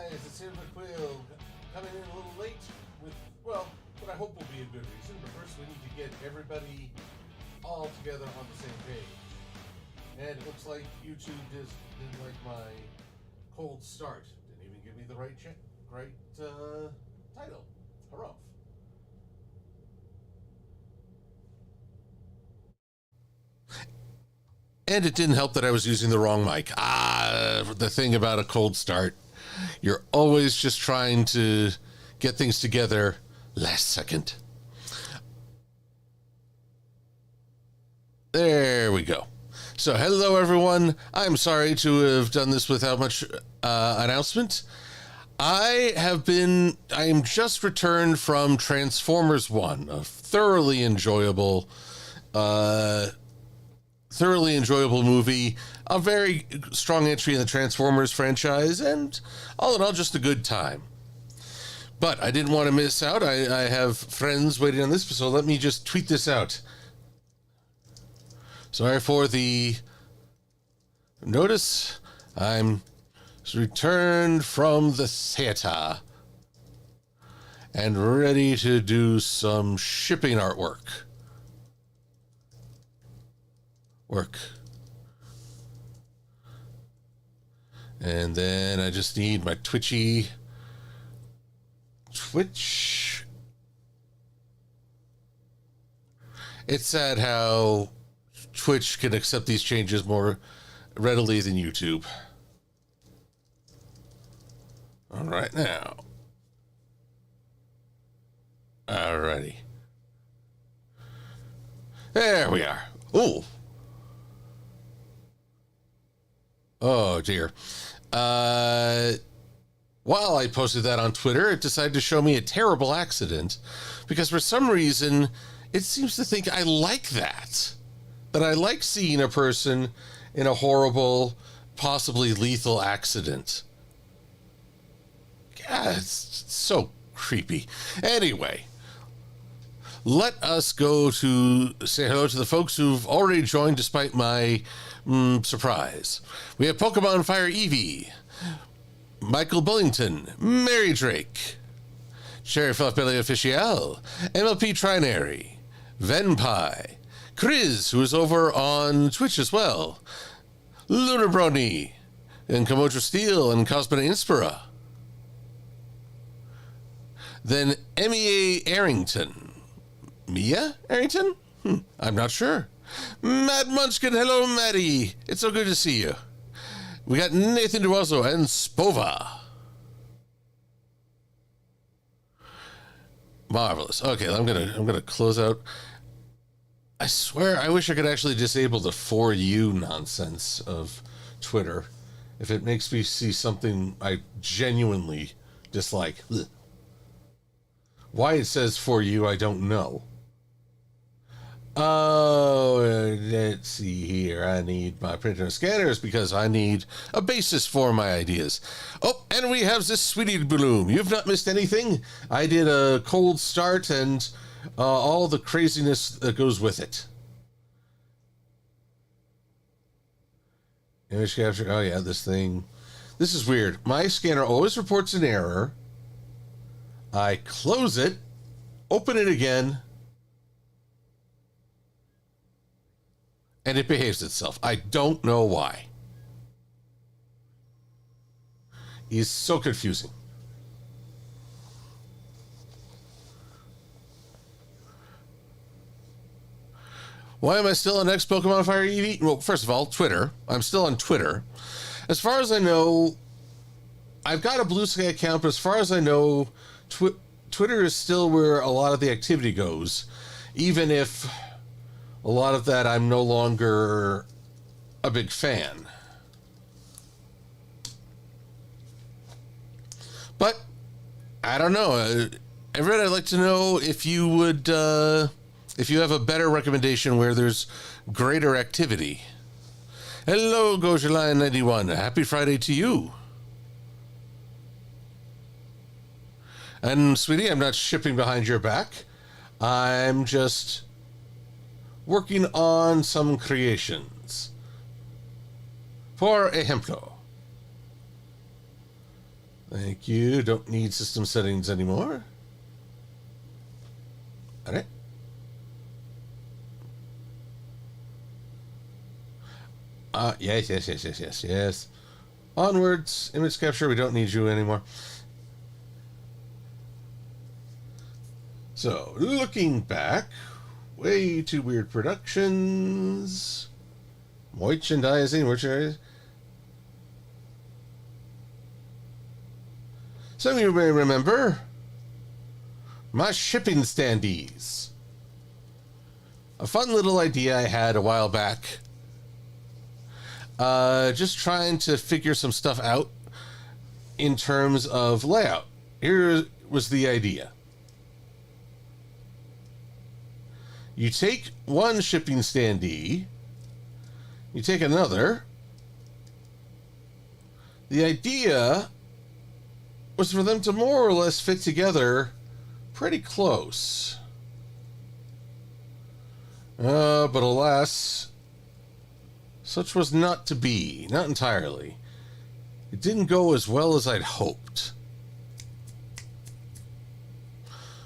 guys, it's Silver-Quill, coming in a little late with, well, what I hope will be a good reason, but first we need to get everybody all together on the same page. And it looks like YouTube didn't like my cold start. Didn't even give me the right title. Hurrah. And it didn't help that I was using the wrong mic. The thing about a cold start. You're always just trying to get things together last second. There we go. So, hello everyone. I'm sorry to have done this without much announcement. I am just returned from Transformers 1, a thoroughly enjoyable movie, a very strong entry in the Transformers franchise, and all in all, just a good time. But I didn't want to miss out. I have friends waiting on this, so let me just tweet this out. Sorry for the notice. I'm returned from the theater and ready to do some shipping artwork. And then I just need my Twitch. It's sad how Twitch can accept these changes more readily than YouTube. All right, now. Alrighty. There we are. Ooh. Oh, dear. While I posted that on Twitter, it decided to show me a terrible accident because for some reason, it seems to think I like that. That I like seeing a person in a horrible, possibly lethal accident. God, it's so creepy. Anyway, let us go to say hello to the folks who've already joined despite my surprise. We have Pokemon Fire Eevee, Michael Bullington, Mary Drake, Sherry Fluffbelly Official, MLP Trinary, Venpie, Chris, who is over on Twitch as well, Lunar Brony, and Komodo Steel and Cosmina Inspira. Then Mia Arrington. Mia Arrington? I'm not sure. Matt Munchkin, hello, Maddie. It's so good to see you. We got Nathan Duoso and Spova. Marvelous. Okay, I'm gonna close out. I swear, I wish I could actually disable the For You nonsense of Twitter. If it makes me see something I genuinely dislike. Ugh. Why it says For You, I don't know. Oh, let's see here. I need my printer and scanners because I need a basis for my ideas. Oh, and we have this Sweetie Bloom. You've not missed anything. I did a cold start and all the craziness that goes with it. Image capture. Oh, yeah, this thing. This is weird. My scanner always reports an error. I close it, open it again, and it behaves itself. I don't know why. It's so confusing. Why am I still on X Pokemon Fire Eevee? Well, first of all, Twitter. I'm still on Twitter. As far as I know, I've got a Blue Sky account, but as far as I know, Twitter is still where a lot of the activity goes, even if a lot of that I'm no longer a big fan. But I don't know. Everett, I'd like to know if you would, if you have a better recommendation where there's greater activity. Hello, Gojalion91. Happy Friday to you. And, sweetie, I'm not shipping behind your back. I'm just working on some creations. For ejemplo. Thank you. Don't need system settings anymore. All right. Yes. Onwards. Image capture. We don't need you anymore. So, looking back, way too weird productions. Merchandising. Some of you may remember my shipping standees. A fun little idea I had a while back. Just trying to figure some stuff out in terms of layout. Here was the idea. You take one shipping standee, you take another. The idea was for them to more or less fit together pretty close. But alas, such was not to be, not entirely. It didn't go as well as I'd hoped.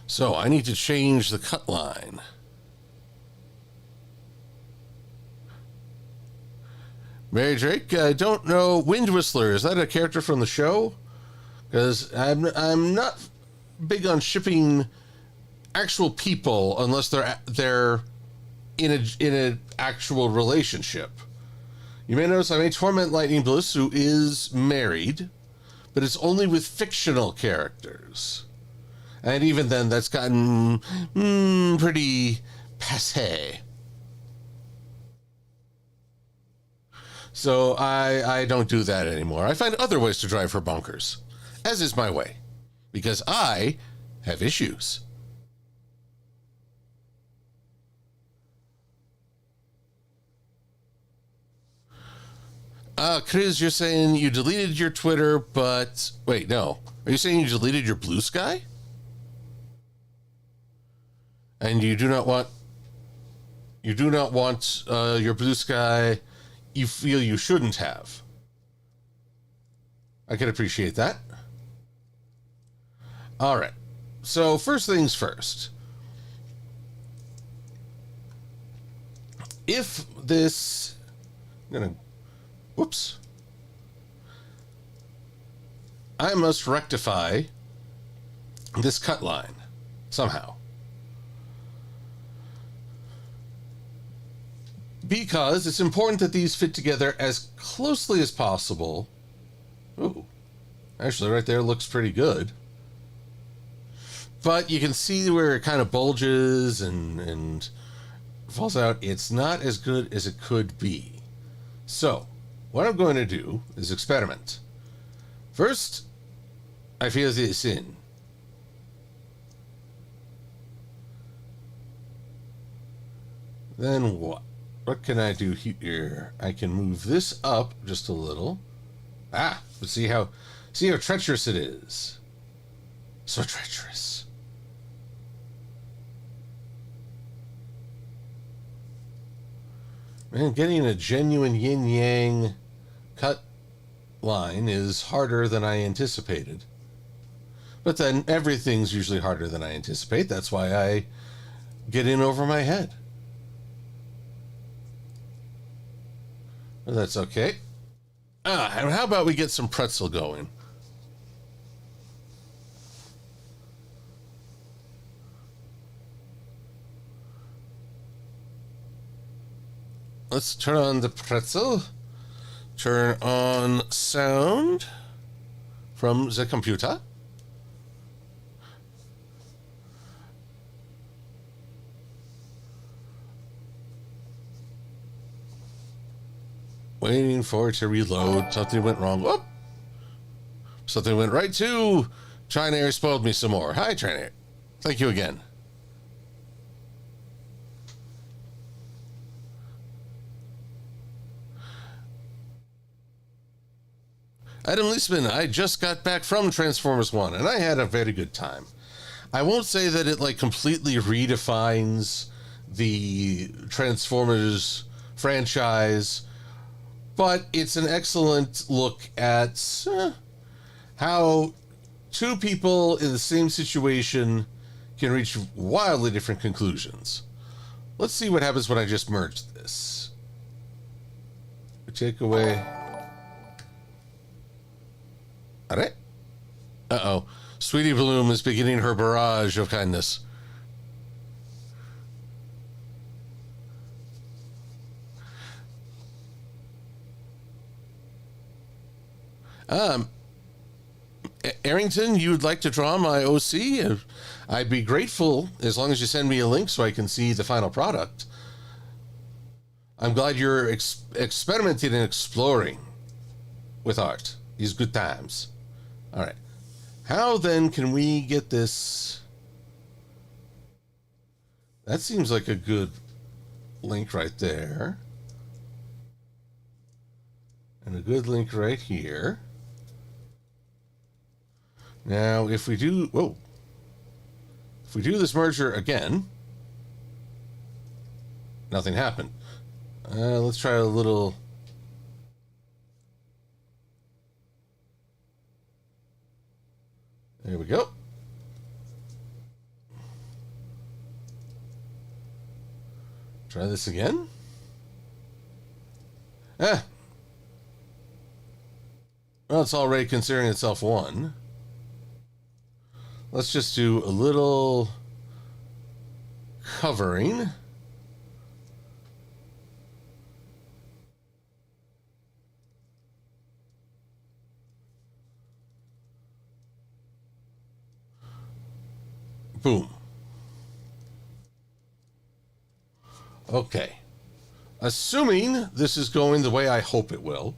So I need to change the cut line. Mary Drake, I don't know. Wind Whistler, is that a character from the show? Because I'm not big on shipping actual people unless they're in an actual relationship. You may notice I may torment Lightning Bliss, who is married, but it's only with fictional characters. And even then, that's gotten pretty passé. So I don't do that anymore. I find other ways to drive her bonkers, as is my way, because I have issues. Chris, you're saying you deleted your Twitter, but wait, no. Are you saying you deleted your Blue Sky? And you do not want your Blue Sky you feel you shouldn't have. I can appreciate that. All right. So first things first. If this, whoops. I must rectify this cut line somehow. Because it's important that these fit together as closely as possible. Ooh, actually right there looks pretty good. But you can see where it kind of bulges and falls out. It's not as good as it could be. So, what I'm going to do is experiment. First, I feel this in. Then what? What can I do here? I can move this up just a little. But see how treacherous it is. So treacherous. Man, getting a genuine yin-yang cut line is harder than I anticipated. But then everything's usually harder than I anticipate. That's why I get in over my head. Well, that's okay. And how about we get some pretzel going? Let's turn on the pretzel. Turn on sound from the computer. Waiting for it to reload. Something went wrong. Whoop! Something went right too. Trinair spoiled me some more. Hi, Trinair. Thank you again. Adam Leisman, I just got back from Transformers 1, and I had a very good time. I won't say that it completely redefines the Transformers franchise, but it's an excellent look at how two people in the same situation can reach wildly different conclusions. Let's see what happens when I just merge this. Take away. Alright. Uh-oh. Sweetie Bloom is beginning her barrage of kindness. Arrington, you would like to draw my OC? I'd be grateful as long as you send me a link so I can see the final product. I'm glad you're experimenting and exploring with art. These good times. All right. How then can we get this? That seems like a good link right there. And a good link right here. Now, if we do, if we do this merger again, nothing happened. Let's try a little. There we go. Try this again. Well, it's already considering itself one. Let's just do a little covering. Boom. Okay. Assuming this is going the way I hope it will.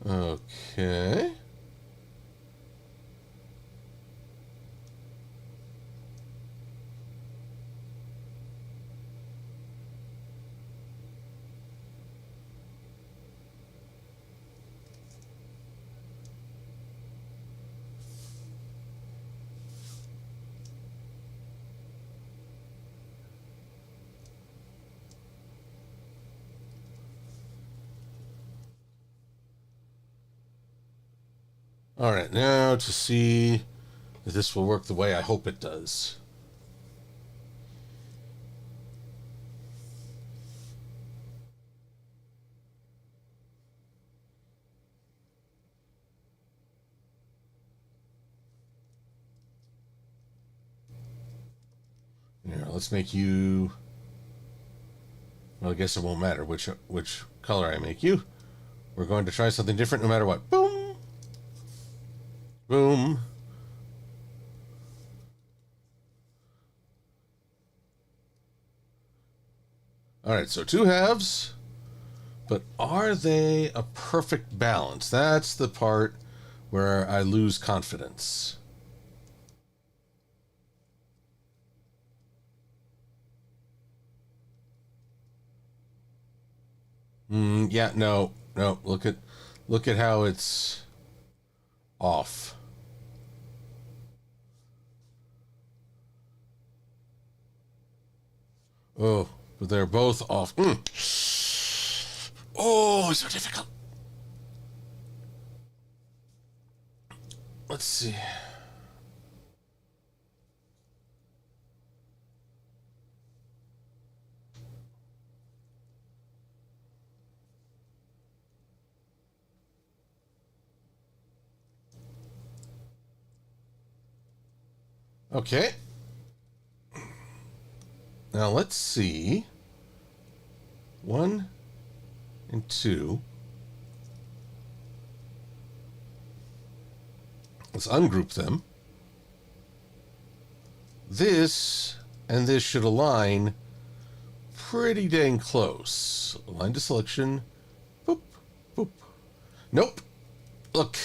Okay. All right, now to see if this will work the way I hope it does. Here, let's make you. Well, I guess it won't matter which color I make you. We're going to try something different no matter what. Boom. Boom. All right, so two halves, but are they a perfect balance? That's the part where I lose confidence. Yeah, no. Look at how it's off. Oh, but they're both off. Oh, so difficult. Let's see. Okay. Now let's see. 1 and 2. Let's ungroup them. This and this should align pretty dang close. Align to selection. Boop, boop. Nope. Look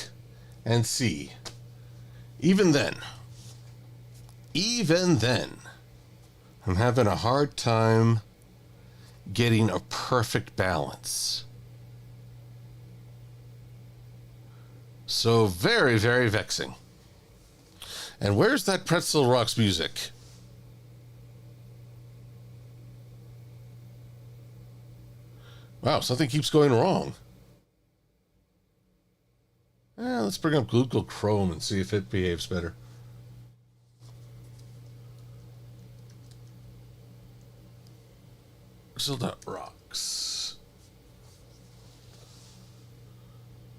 and see. Even then, I'm having a hard time getting a perfect balance. So very, very vexing. And where's that Pretzel Rocks music? Wow, something keeps going wrong. Let's bring up Google Chrome and see if it behaves better. Pretzel.rocks.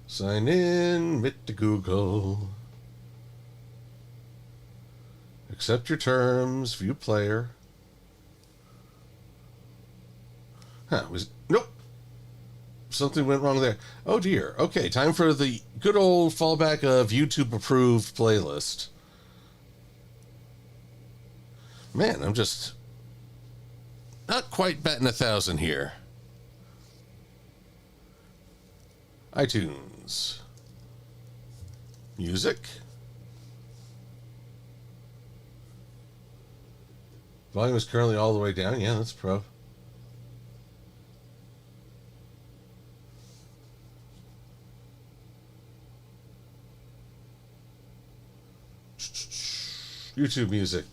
Sign in, mit to Google. Accept your terms, view player. Nope. Something went wrong there. Oh dear. Okay, time for the good old fallback of YouTube approved playlist. Man, I'm just not quite batting 1,000 here. iTunes. Music. Volume is currently all the way down. Yeah, that's pro. YouTube music.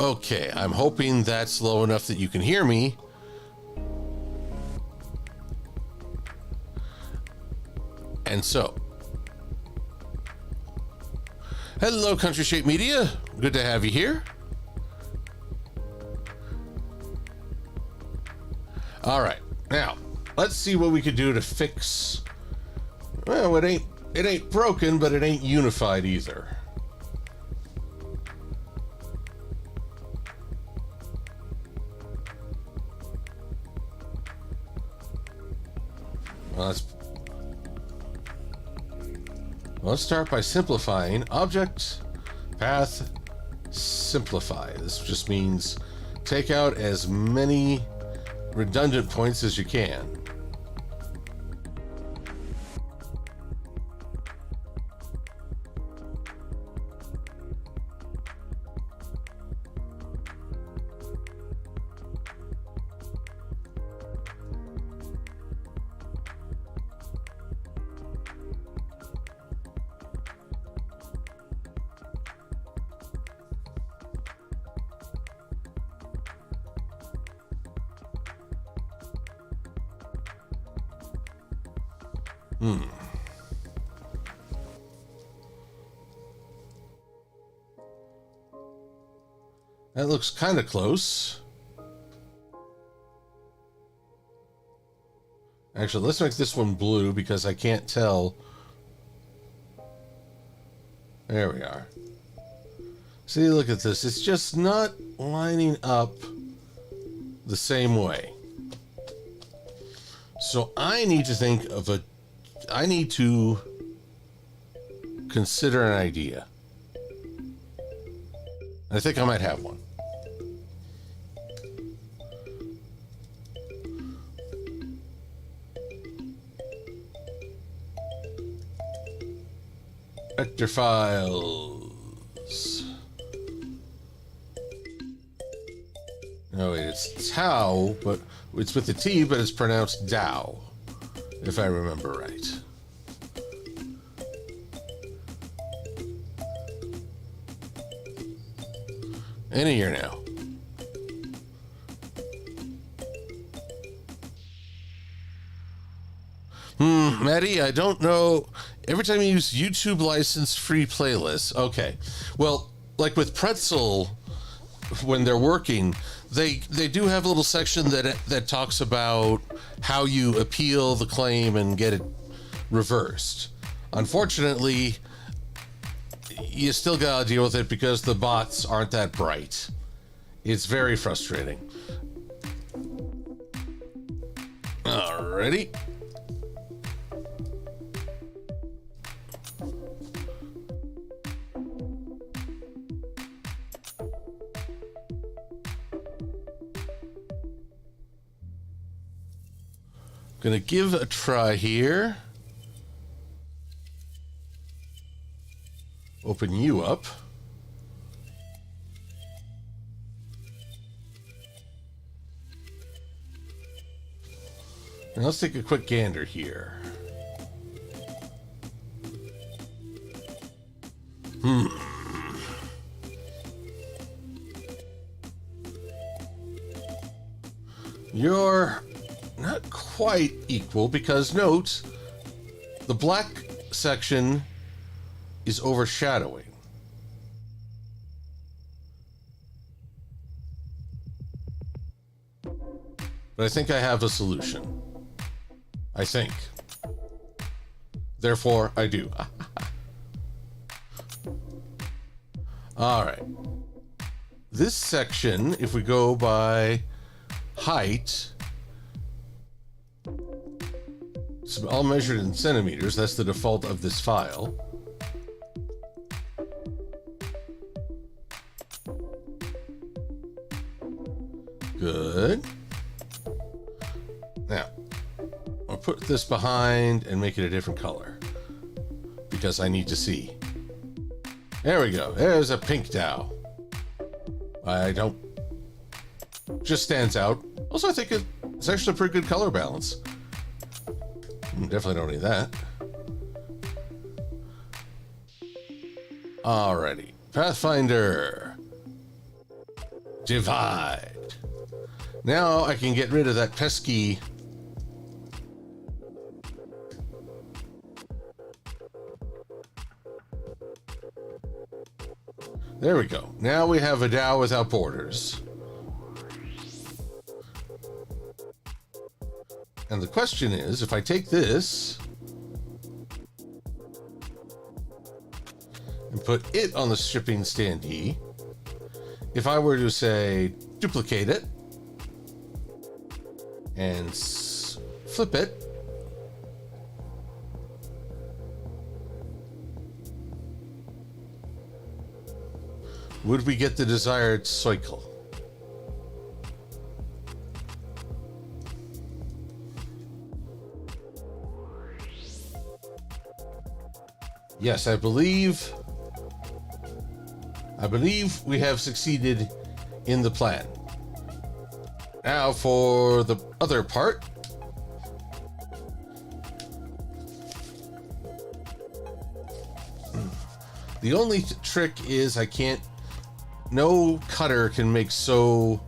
Okay, I'm hoping that's low enough that you can hear me. And so, hello, Country Shape Media. Good to have you here. All right, now let's see what we could do to fix. Well, it ain't broken, but it ain't unified either. Well, let's start by simplifying. Object, path, simplify. This just means take out as many redundant points as you can. That looks kind of close. Actually, let's make this one blue because I can't tell. There we are. See, look at this. It's just not lining up the same way. So I need to consider an idea. I think I might have one. Vector files. No, wait, it's Tau, but it's with the T, but it's pronounced Dow, if I remember right. In a year now. Maddie, I don't know. Every time you use YouTube license free playlists. Okay. Well, like with Pretzel, when they're working, they do have a little section that talks about how you appeal the claim and get it reversed. Unfortunately, you still gotta deal with it because the bots aren't that bright. It's very frustrating. Alrighty. Gonna give a try here. Open you up. And let's take a quick gander here. You're not quite equal because note, the black section is overshadowing. But I think I have a solution. I think. Therefore, I do. All right. This section, if we go by height, it's all measured in centimeters. That's the default of this file. Good. Now, I'll put this behind and make it a different color because I need to see. There we go. There's a pink Dow. I don't... Just stands out. Also, I think it's actually a pretty good color balance. Definitely don't need that. Alrighty. Pathfinder. Divide. Now I can get rid of that pesky... There we go. Now we have a Dow without borders. And the question is, if I take this and put it on the shipping standee, if I were to say duplicate it and flip it, would we get the desired cycle? Yes, I believe we have succeeded in the plan. Now for the other part. The only trick is no cutter can make so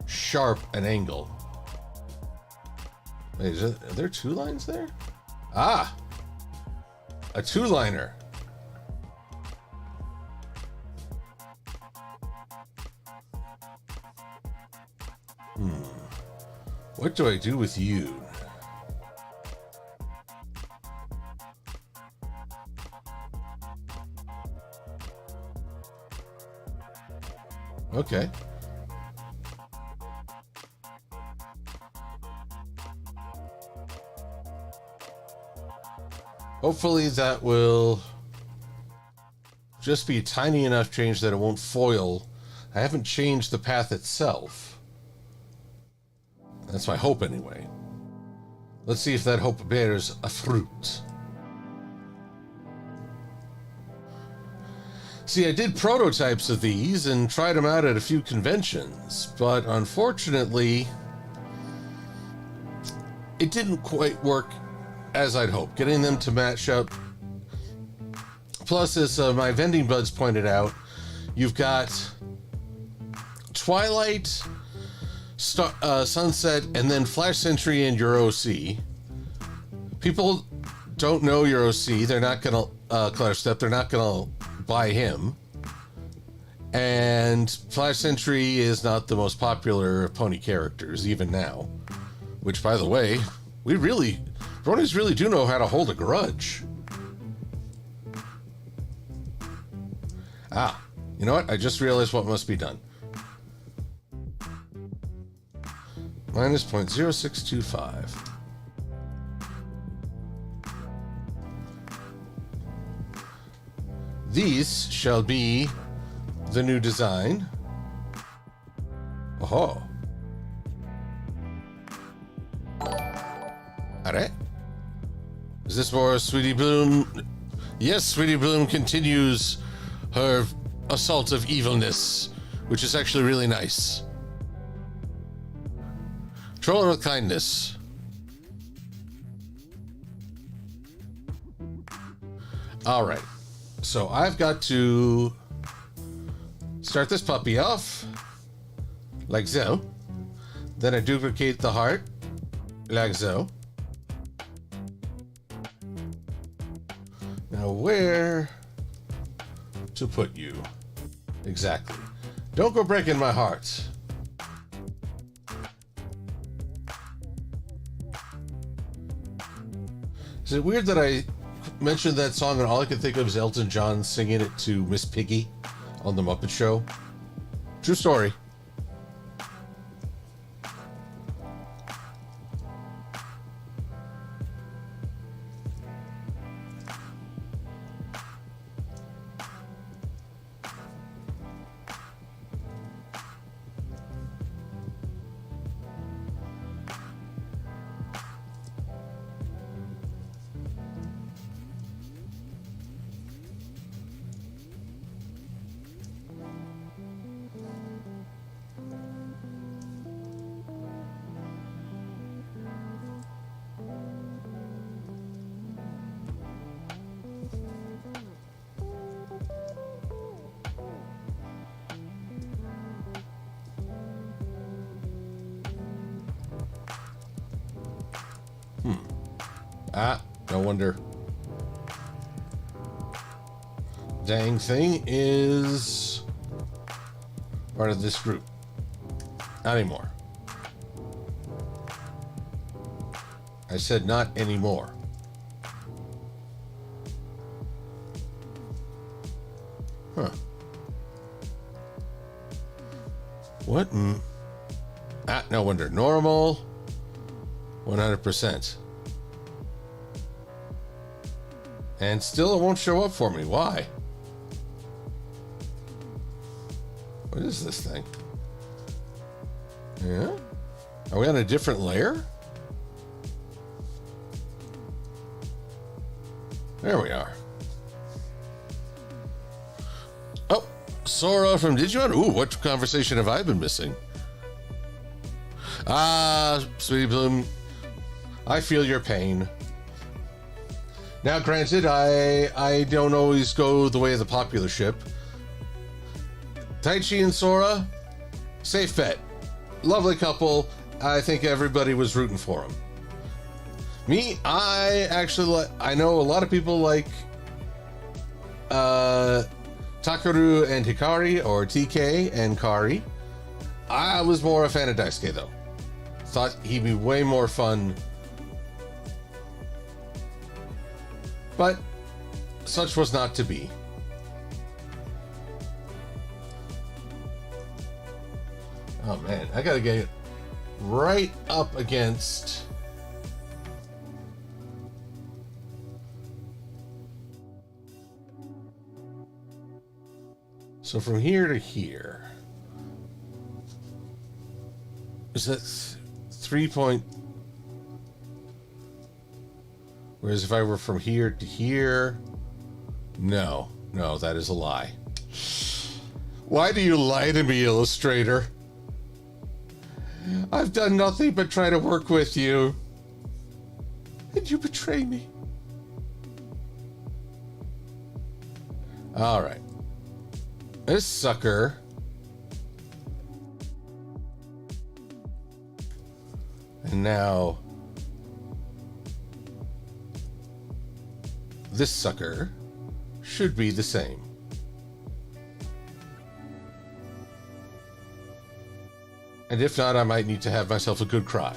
sharp an angle. Wait, are there two lines there? Ah! A two-liner. What do I do with you? Okay. Hopefully that will just be a tiny enough change that it won't foil. I haven't changed the path itself. That's my hope anyway. Let's see if that hope bears a fruit. See, I did prototypes of these and tried them out at a few conventions, but unfortunately, it didn't quite work as I'd hoped, getting them to match up. Plus, as my vending buds pointed out, you've got Twilight, Sunset, and then Flash Sentry and your OC. People don't know your OC. They're not going to, Clutterstep, they're not going to buy him. And Flash Sentry is not the most popular of pony characters, even now. Which, by the way, bronies really do know how to hold a grudge. Ah, you know what? I just realized what must be done. Minus 0.0625. These shall be the new design. Oh. Alright. Is this more Sweetie Bloom? Yes, Sweetie Bloom continues her assault of evilness, which is actually really nice. Troll her with kindness. All right. So I've got to start this puppy off like so. Then I duplicate the heart like so. Now where to put you? Exactly. Don't go breaking my heart. Is it weird that I mentioned that song and all I could think of is Elton John singing it to Miss Piggy on The Muppet Show? True story. No wonder. Dang thing is part of this group. Not anymore. I said not anymore. Huh. What? No wonder. Normal. 100%. And still it won't show up for me. Why? What is this thing? Yeah? Are we on a different layer? There we are. Oh, Sora from Digimon. Ooh, what conversation have I been missing? Sweetie Bloom, I feel your pain. Now, granted, I don't always go the way of the popular ship. Taichi and Sora, safe bet. Lovely couple. I think everybody was rooting for them. Me, I know a lot of people like Takeru and Hikari, or TK and Kari. I was more a fan of Daisuke, though. Thought he'd be way more fun. But such was not to be. Oh man, I gotta get right up against... So from here to here... Is that 3 point... Whereas if I were from here to here... No, that is a lie. Why do you lie to me, Illustrator? I've done nothing but try to work with you. And you betray me. All right. This sucker... And now... This sucker should be the same. And if not, I might need to have myself a good cry.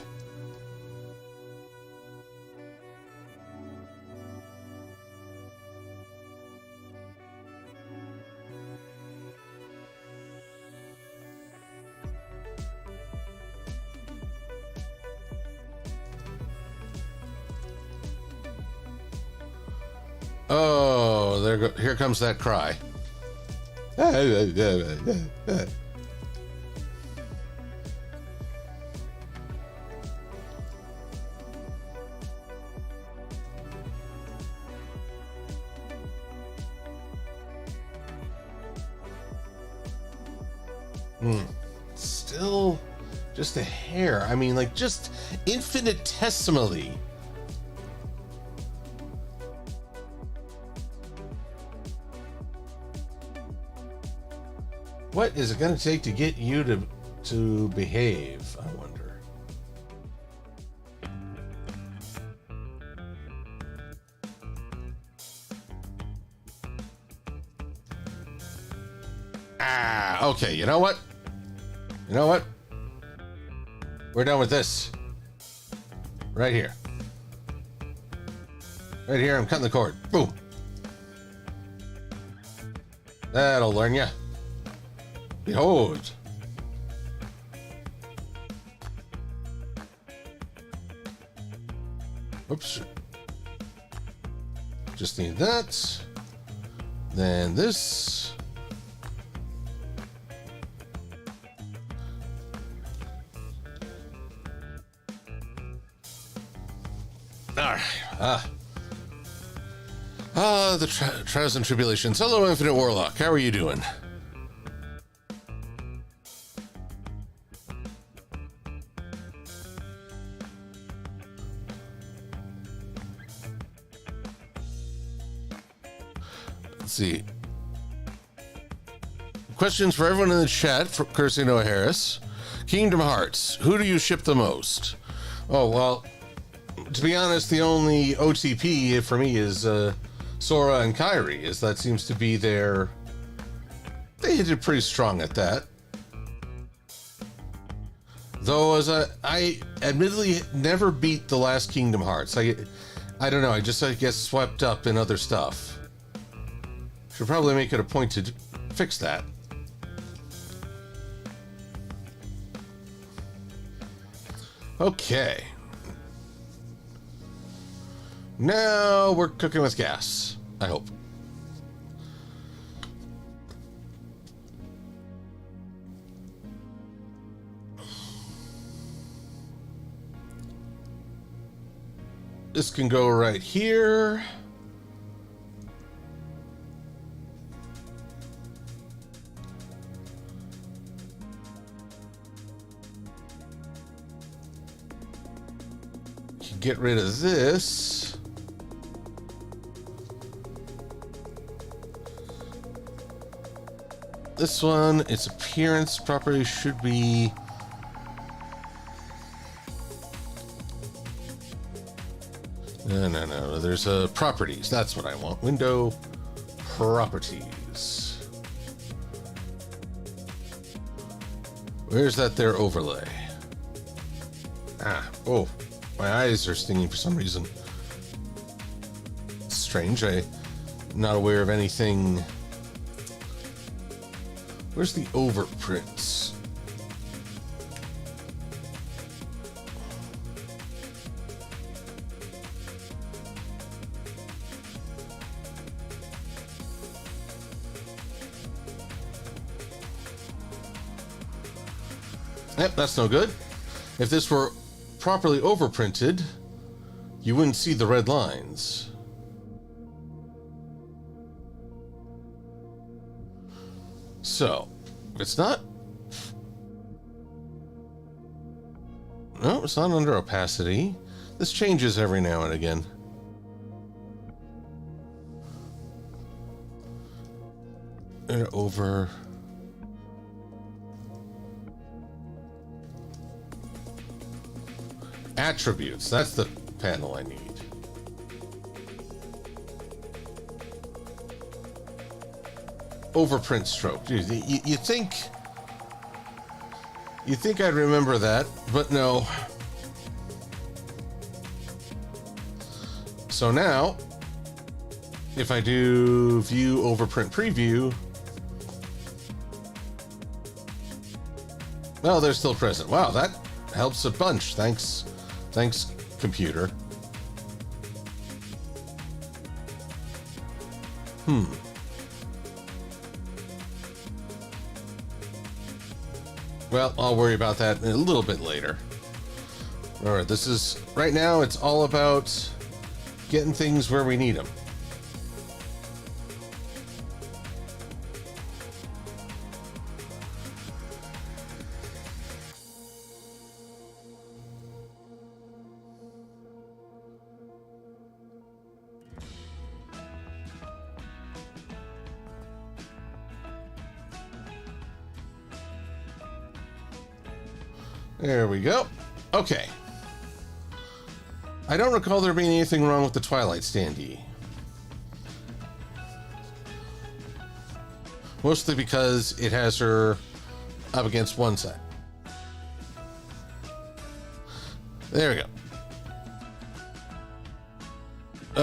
Oh, here comes that cry. Still just a hair. I mean, like, just infinitesimally. What is it going to take to get you to behave, I wonder? Ah, okay, you know what? You know what? We're done with this. Right here. Right here, I'm cutting the cord. Boom. That'll learn ya. Behold. Oops. Just need that. Then this. Alright. The trials and tribulations. Hello, Infinite Warlock. How are you doing? Let's see. Questions for everyone in the chat for Cursing Noah Harris. Kingdom Hearts. Who do you ship the most? Oh, well, to be honest, the only OTP for me is Sora and Kairi, as that seems to be their... They hit it pretty strong at that. Though, as I admittedly never beat the last Kingdom Hearts. I don't know, I guess swept up in other stuff. Should probably make it a point to fix that. Okay. Now we're cooking with gas, I hope. This can go right here. Get rid of this. This one, its appearance property should be... No. There's properties. That's what I want. Window properties. Where's that there overlay? Oh. My eyes are stinging for some reason. Strange. I'm not aware of anything. Where's the overprints? Yep, that's no good. If this were properly overprinted, you wouldn't see the red lines. So, it's not... No, it's not under opacity. This changes every now and again. And over... Attributes, that's the panel I need. Overprint stroke. You think I'd remember that, but no. So now, if I do view overprint preview, well, they're still present. Wow, that helps a bunch. Thanks, computer. Well, I'll worry about that a little bit later. All right, this is... Right now, it's all about getting things where we need them. There we go. Okay. I don't recall there being anything wrong with the Twilight standee. Mostly because it has her up against one side. There we go.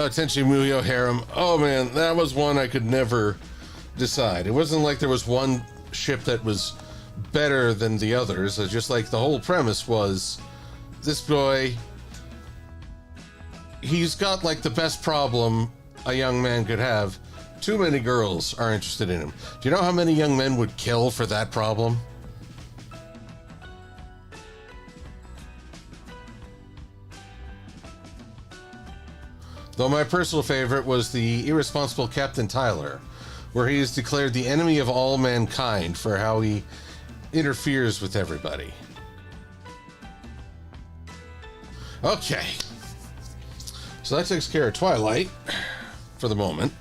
Tenchi Muyo Harem. Oh man, that was one I could never decide. It wasn't like there was one ship that was better than the others. It's just like the whole premise was this boy, he's got like the best problem a young man could have. Too many girls are interested in him. Do you know how many young men would kill for that problem? Though my personal favorite was the irresponsible Captain Tyler, where he is declared the enemy of all mankind for how he interferes with everybody. Okay. So that takes care of Twilight for the moment.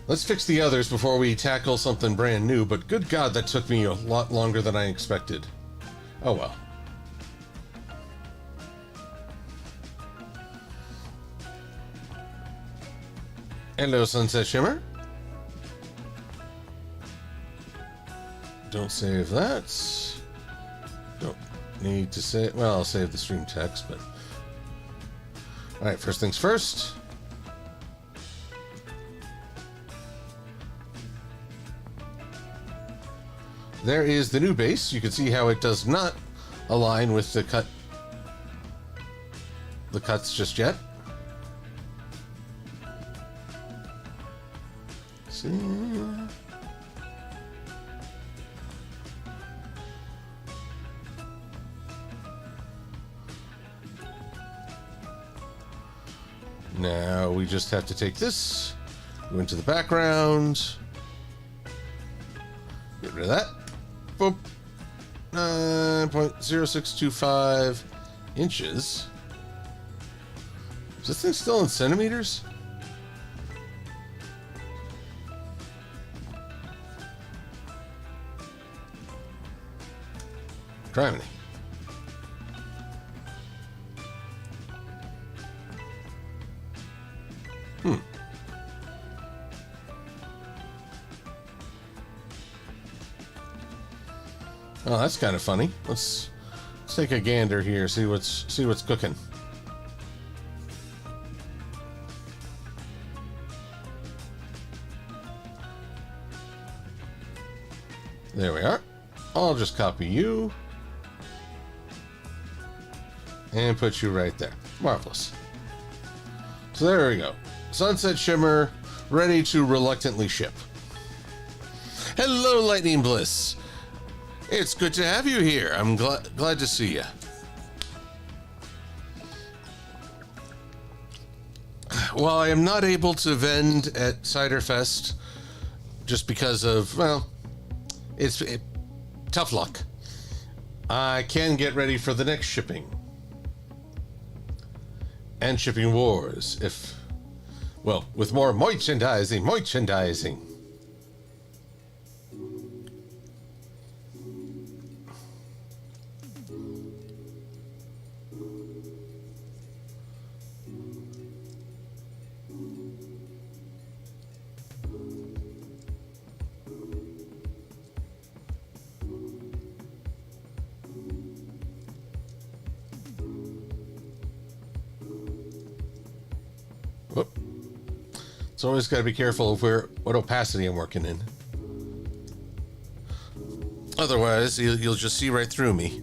Let's fix the others before we tackle something brand new, but good God, that took me a lot longer than I expected. Oh well. Hello, Sunset Shimmer. Don't save that. Don't need to save. Well, I'll save the stream text, but. Alright, first things first. There is the new base. You can see how it does not align with the cuts just yet. See. Now we just have to take this, go into the background, get rid of that. Boop. 9.0625 inches. Is this thing still in centimeters? Criminy. Oh, that's kind of funny. Let's take a gander here, see what's cooking. There we are. I'll just copy you and put you right there. Marvelous. So there we go. Sunset Shimmer ready to reluctantly ship. Hello, Lightning Bliss. It's good to have you here. I'm glad to see you. While I am not able to vend at Cider Fest just because of, well, it's tough luck, I can get ready for the next shipping. And shipping wars, with more merchandising. Whoop. So always got to be careful of what opacity I'm working in. Otherwise, you'll just see right through me.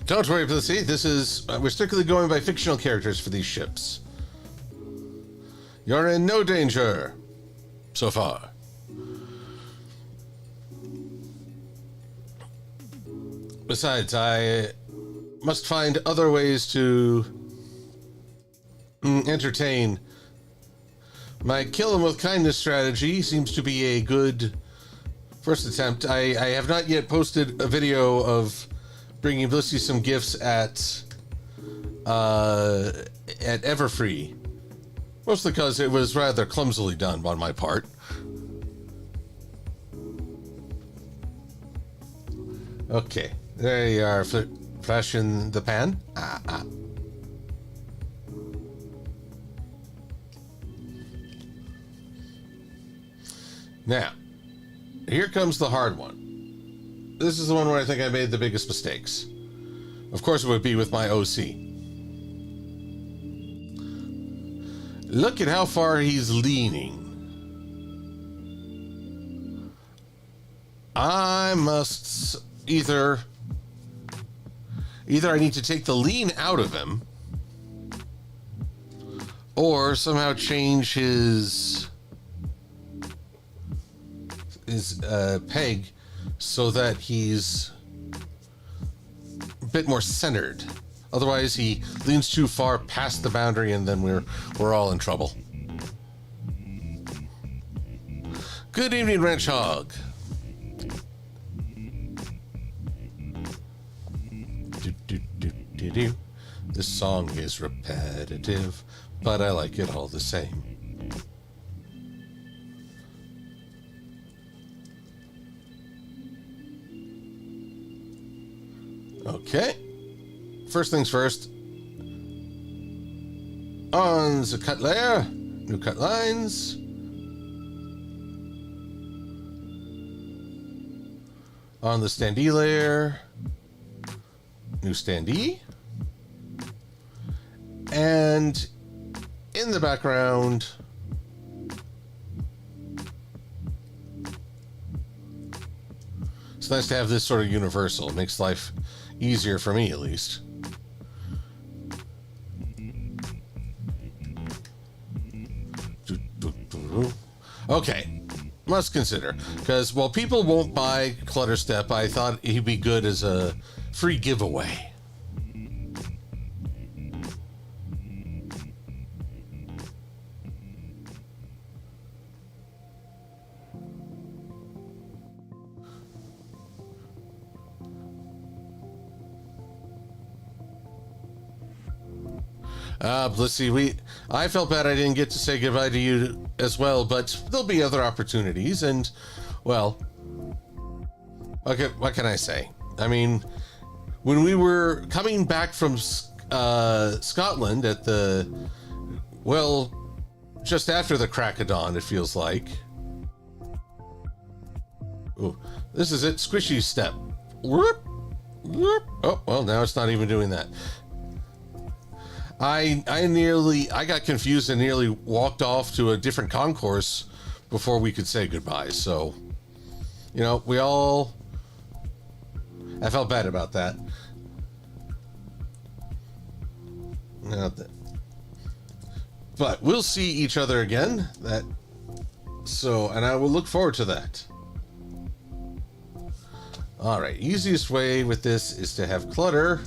Don't worry, Blissy. This is we're strictly going by fictional characters for these ships. You're in no danger so far. Besides, I must find other ways to entertain. My kill 'em with kindness strategy seems to be a good first attempt. I have not yet posted a video of bringing Blissy some gifts at Everfree. Mostly because it was rather clumsily done on my part. Okay, there you are, flash in the pan. Now, here comes the hard one. This is the one where I think I made the biggest mistakes. Of course, it would be with my OC. Look at how far he's leaning. I must either I need to take the lean out of him, or somehow change his peg so that he's a bit more centered. Otherwise, he leans too far past the boundary, and then we're all in trouble. Good evening, Ranch Hog. This song is repetitive, but I like it all the same. Okay. First things first. On the cut layer, new cut lines. On the standee layer, new standee. And in the background, it's nice to have this sort of universal. It makes life easier for me, at least. Okay, must consider, because while people won't buy Clutterstep, I thought he'd be good as a free giveaway. Let's see, I felt bad I didn't get to say goodbye to you as well, but there'll be other opportunities, and, well, okay, what can I say? I mean, when we were coming back from Scotland at just after the crack of dawn, it feels like. Ooh, this is it, squishy step. Whoop, whoop. Oh, well, now it's not even doing that. I got confused and nearly walked off to a different concourse before we could say goodbye. So, you know, I felt bad about that. But we'll see each other again. And I will look forward to that. All right, easiest way with this is to have clutter.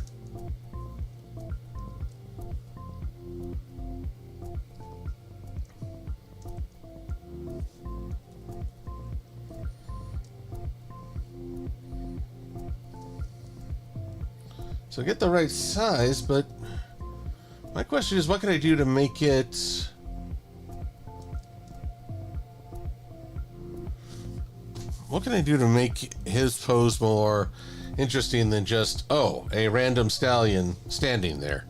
So get the right size, but my question is, what can I do to make it... What can I do to make his pose more interesting than just, oh, a random stallion standing there?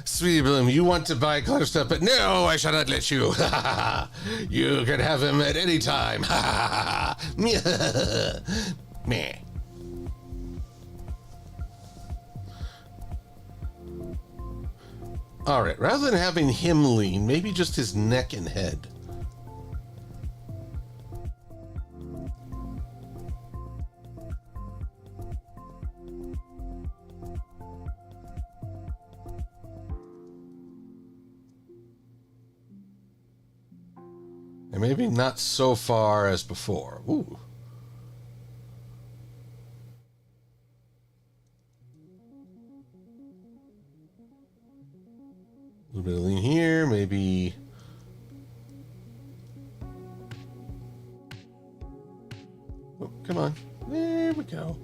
Sweetie Bloom, you want to buy Clutterstep, but no, I shall not let you. You can have him at any time. Meh. All right, rather than having him lean, maybe just his neck and head. And maybe not so far as before. Ooh. A little bit of lean here, maybe. Come on. There we go.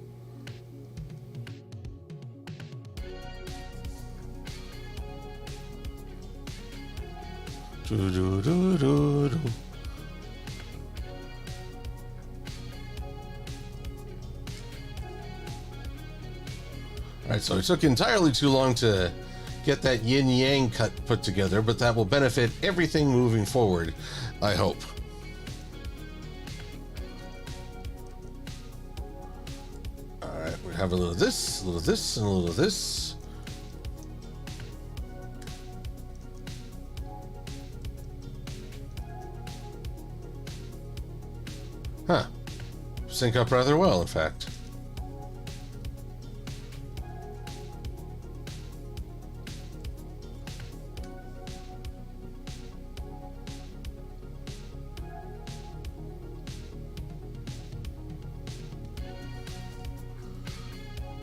Do, do, do, do, do. Alright, so it took entirely too long to get that yin-yang cut put together, but that will benefit everything moving forward, I hope. Alright, we have a little of this, and a little of this. Huh. Sync up rather well, in fact.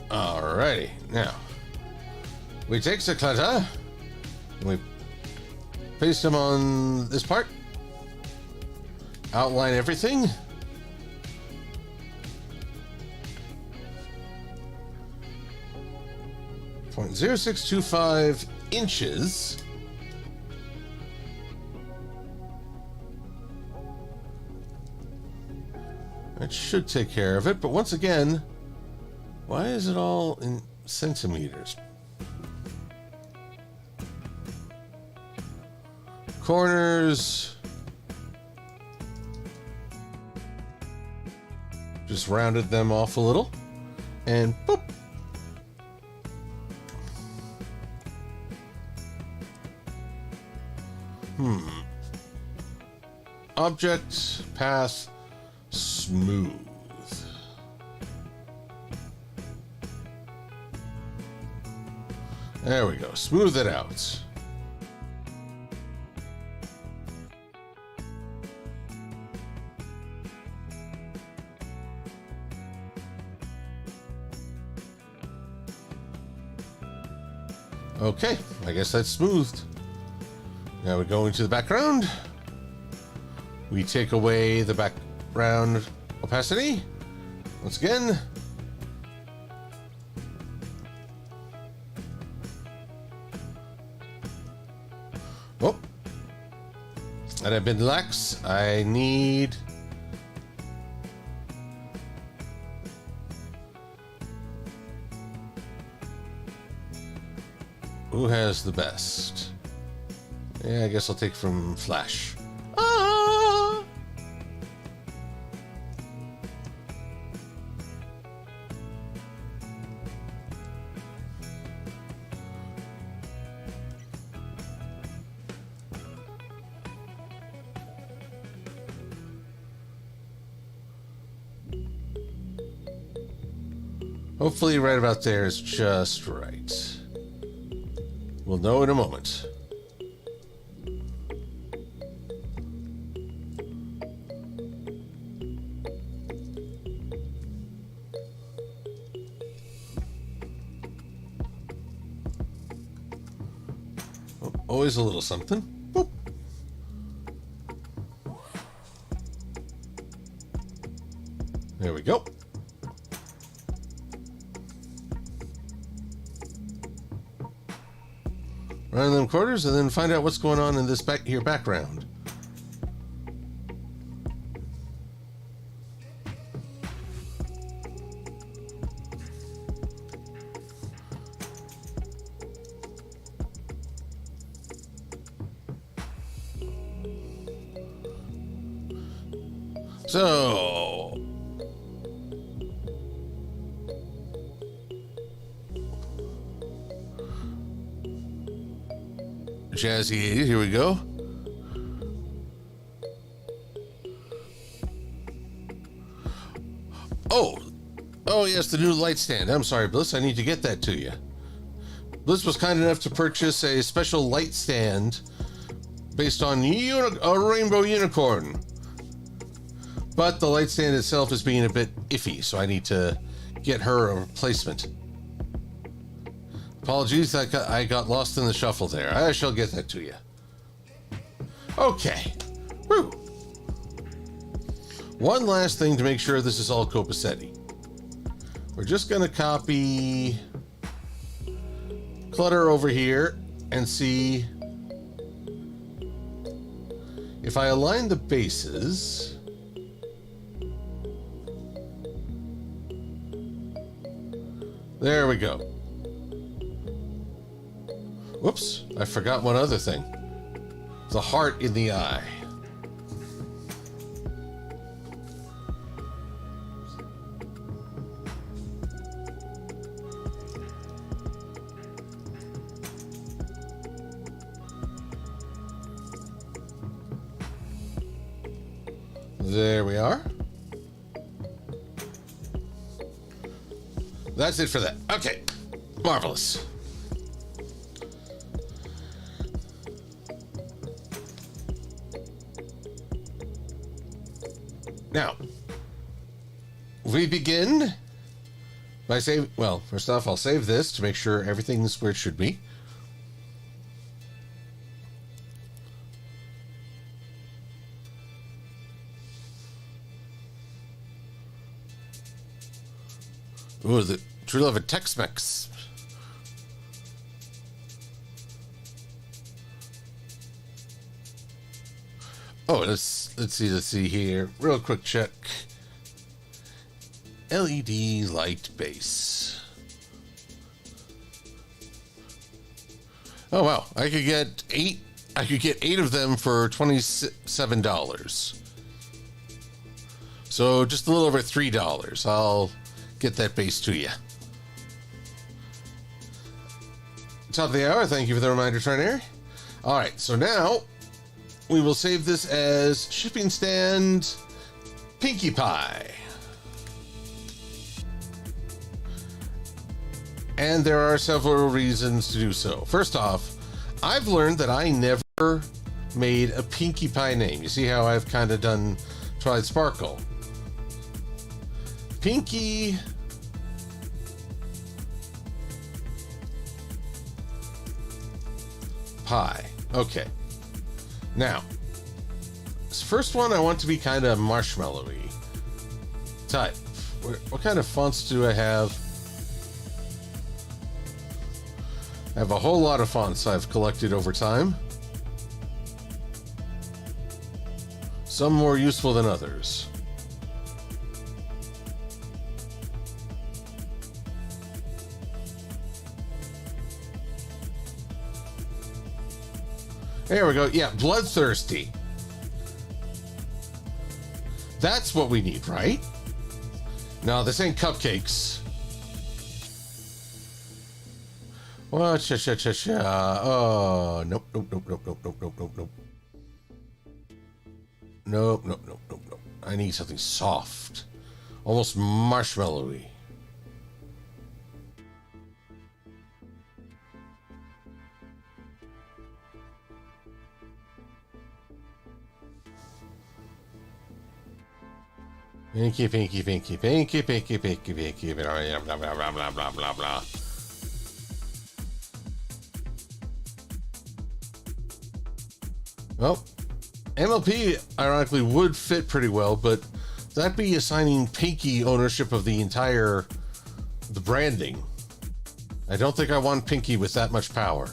Alrighty, now we take the clutter and we paste them on this part, outline everything, .0625 inches. That should take care of it, but once again, why is it all in centimeters? Corners. Just rounded them off a little. And boop. Object, path, smooth. There we go. Smooth it out. Okay, I guess that's smoothed. Now we go into the background. We take away the background opacity. Once again. Oh, that had been lax. I need who has the best? Yeah, I guess I'll take from Flash. Ah! Hopefully right about there is just right. We'll know in a moment. Oh, always a little something. Boop. There we go. Run them quarters and then find out what's going on in this background. So Jazzy 80, here we go. Oh yes, the new light stand. I'm sorry, Bliss, I need to get that to you. Bliss was kind enough to purchase a special light stand based on a rainbow unicorn. But the light stand itself is being a bit iffy, so I need to get her a replacement. Apologies, I got lost in the shuffle there. I shall get that to you. Okay. Woo. One last thing to make sure this is all copacetti. We're just going to copy clutter over here and see if I align the bases. There we go. Whoops, I forgot one other thing. The heart in the eye. There we are. That's it for that. Okay, marvelous. Now, we begin by saving, well, first off, I'll save this to make sure everything's where it should be. Ooh, the true love of Tex-Mex. Oh, let's see here. Real quick check. LED light base. Oh wow, I could get eight of them for $27. So just a little over $3. I'll get that base to you. Top of the hour, thank you for the reminder, Trinair. All right, so now we will save this as shipping stand Pinkie Pie. And there are several reasons to do so. First off, I've learned that I never made a Pinkie Pie name. You see how I've kind of done Twilight Sparkle. Pinkie Pie. Okay. Now, this first one I want to be kind of marshmallowy type. What kind of fonts do I have? I have a whole lot of fonts I've collected over time. Some more useful than others. There we go. Yeah, bloodthirsty. That's what we need, right? No, this ain't cupcakes. Well, Oh, nope, nope, nope, nope, nope, nope, nope, nope, nope. Nope, nope, nope, nope, nope. I need something soft. Almost marshmallowy. Pinkie, pinkie, pinkie, pinkie, pinkie, pinkie, pinkie, blah, blah, blah, blah, blah, blah, blah, blah. Well, MLP, ironically, would fit pretty well, but that'd be assigning Pinkie ownership of the branding. I don't think I want Pinkie with that much power.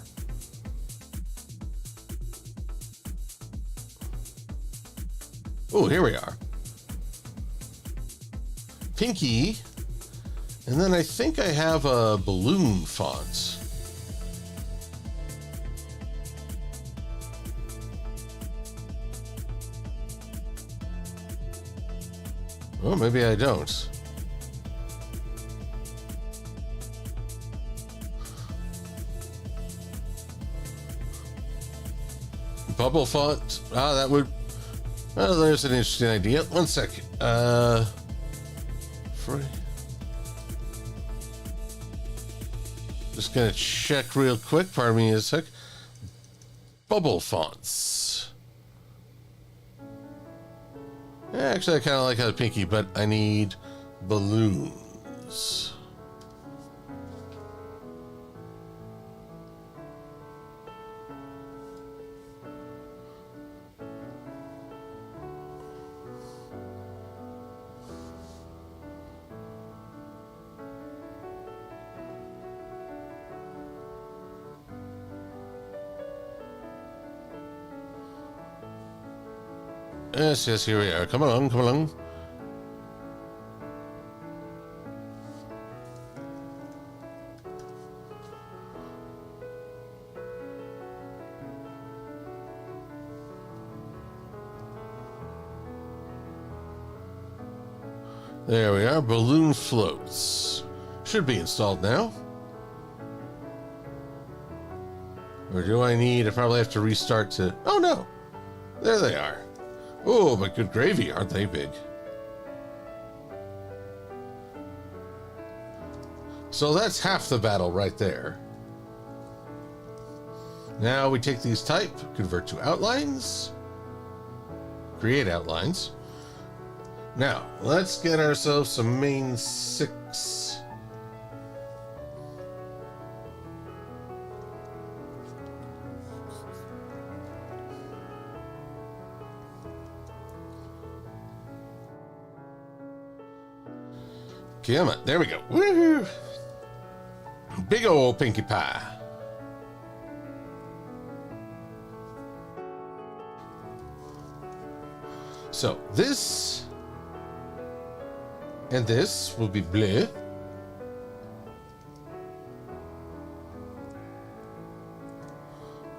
Oh, here we are. Pinkie, and then I think I have a balloon font. Oh, maybe I don't. Bubble font. Ah, that would. Well, there's an interesting idea. One second. Just gonna check real quick. Pardon me a sec. Bubble fonts. Yeah, actually, I kind of like how Pinkie, but I need balloons. Yes, yes, here we are. Come along, come along. There we are. Balloon floats. Should be installed now. Or do I probably have to restart to... Oh, no. There they are. Oh, but good gravy. Aren't they big? So that's half the battle right there. Now we take these type, convert to outlines, create outlines. Now, let's get ourselves some main 6. Come on, there we go. Woohoo! Big old Pinkie Pie. So this and this will be blue.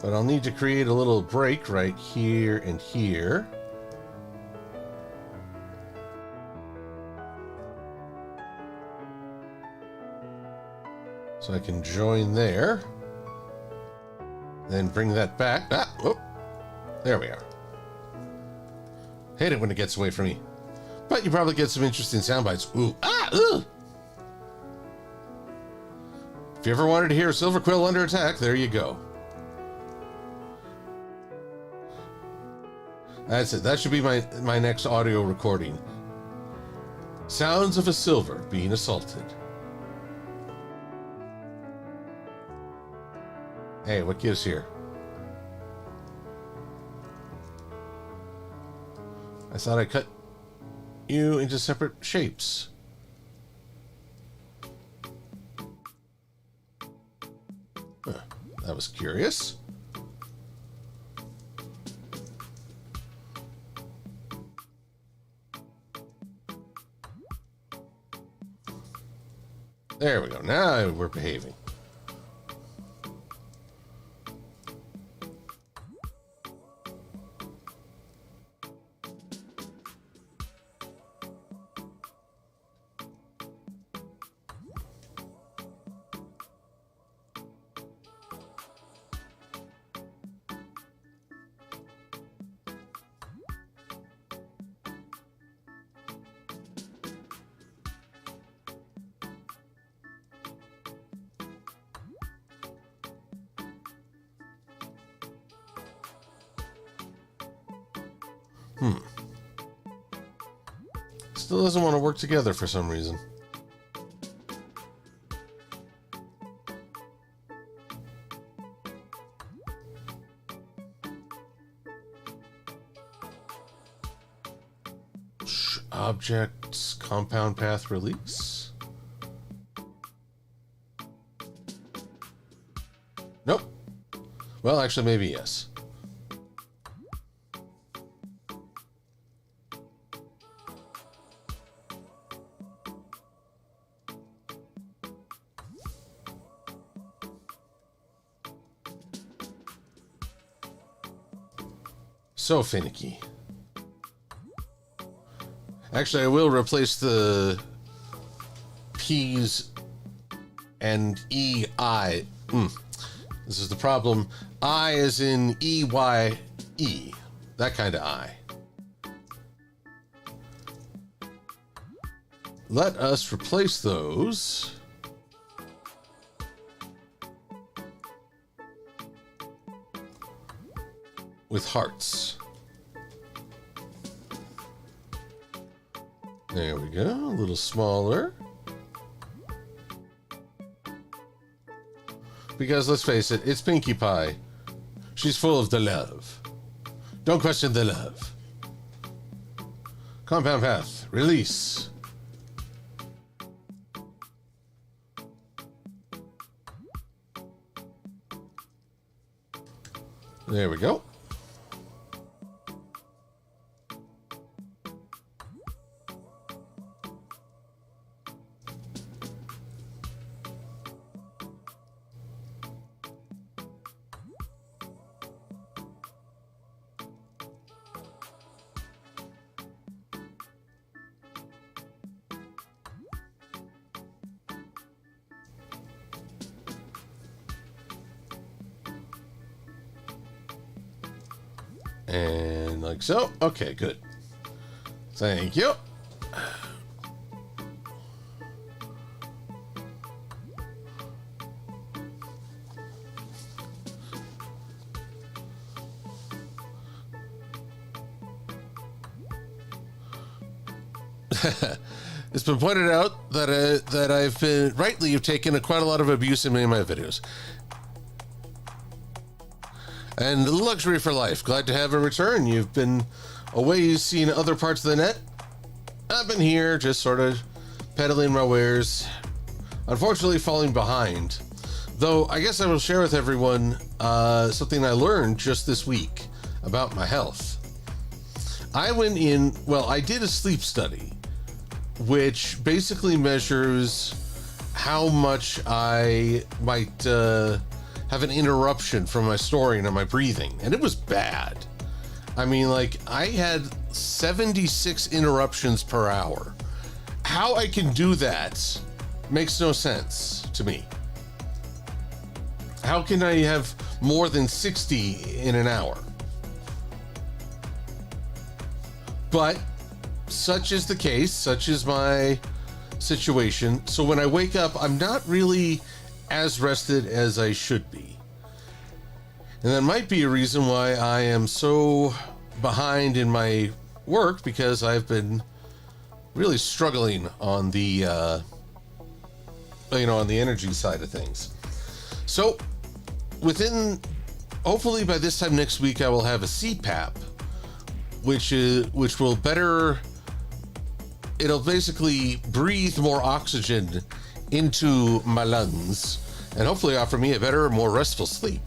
But I'll need to create a little break right here and here. So I can join there. Then bring that back. Ah, whoop. There we are. Hate it when it gets away from me. But you probably get some interesting sound bites. Ooh, ah, ugh. If you ever wanted to hear Silver-Quill under attack, there you go. That's it. That should be my next audio recording. Sounds of a silver being assaulted. Hey, what gives here? I thought I cut you into separate shapes. Huh, that was curious. There we go. Now we're behaving. Still doesn't want to work together for some reason. Objects, compound path release. Nope. Well, actually, maybe yes. So finicky. Actually, I will replace the P's and E-I. This is the problem. I is in E-Y-E. That kind of I. Let us replace those. With hearts. There we go, a little smaller. Because let's face it, it's Pinkie Pie. She's full of the love. Don't question the love. Compound path, release. There we go. And like so. Okay, good. Thank you. It's been pointed out that I've been rightly have taken quite a lot of abuse in many of my videos. And luxury for life. Glad to have a return. You've been away seeing other parts of the net. I've been here just sort of peddling my wares. Unfortunately falling behind. Though I guess I will share with everyone something I learned just this week about my health. I did a sleep study, which basically measures how much I might have an interruption from my snoring and my breathing. And it was bad. I mean, like, I had 76 interruptions per hour. How I can do that makes no sense to me. How can I have more than 60 in an hour? But such is the case, such is my situation. So when I wake up, I'm not really as rested as I should be. And that might be a reason why I am so behind in my work, because I've been really struggling on the, on the energy side of things. So hopefully by this time next week, I will have a CPAP, which will better, it'll basically breathe more oxygen into my lungs and hopefully offer me a better, more restful sleep.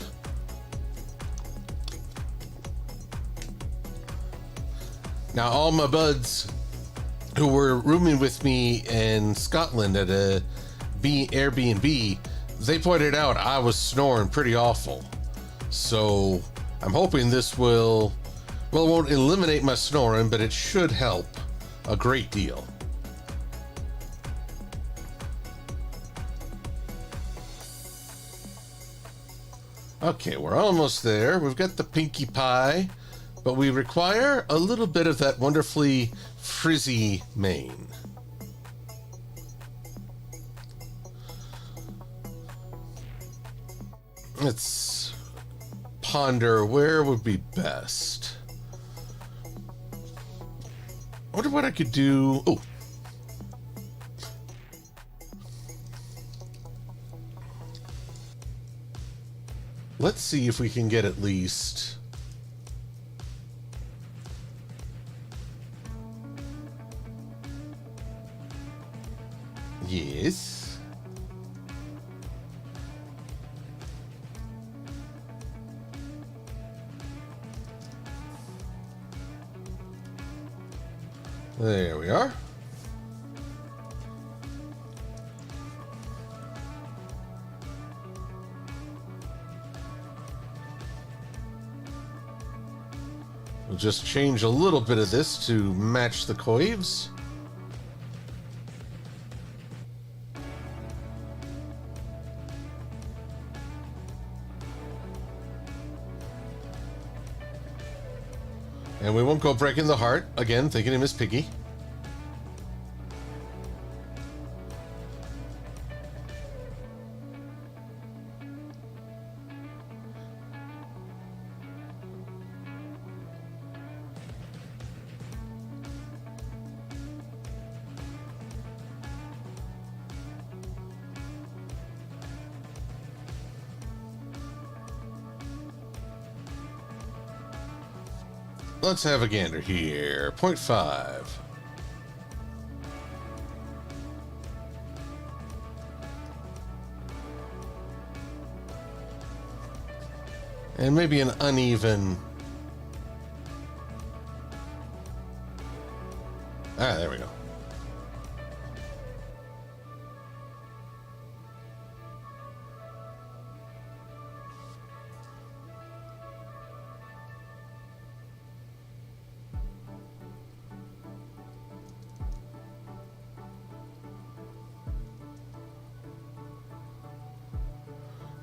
Now, all my buds who were rooming with me in Scotland at a Airbnb, they pointed out I was snoring pretty awful. So I'm hoping this it won't eliminate my snoring, but it should help a great deal. Okay, we're almost there. We've got the Pinkie Pie, but we require a little bit of that wonderfully frizzy mane. Let's ponder where would be best. I wonder what I could do. Oh. Let's see if we can get at least... Yes. There we are. We'll just change a little bit of this to match the coives. And we won't go breaking the heart. Again, thinking of Miss Piggy. Let's have a gander here. 0.5. And maybe an uneven... there we go.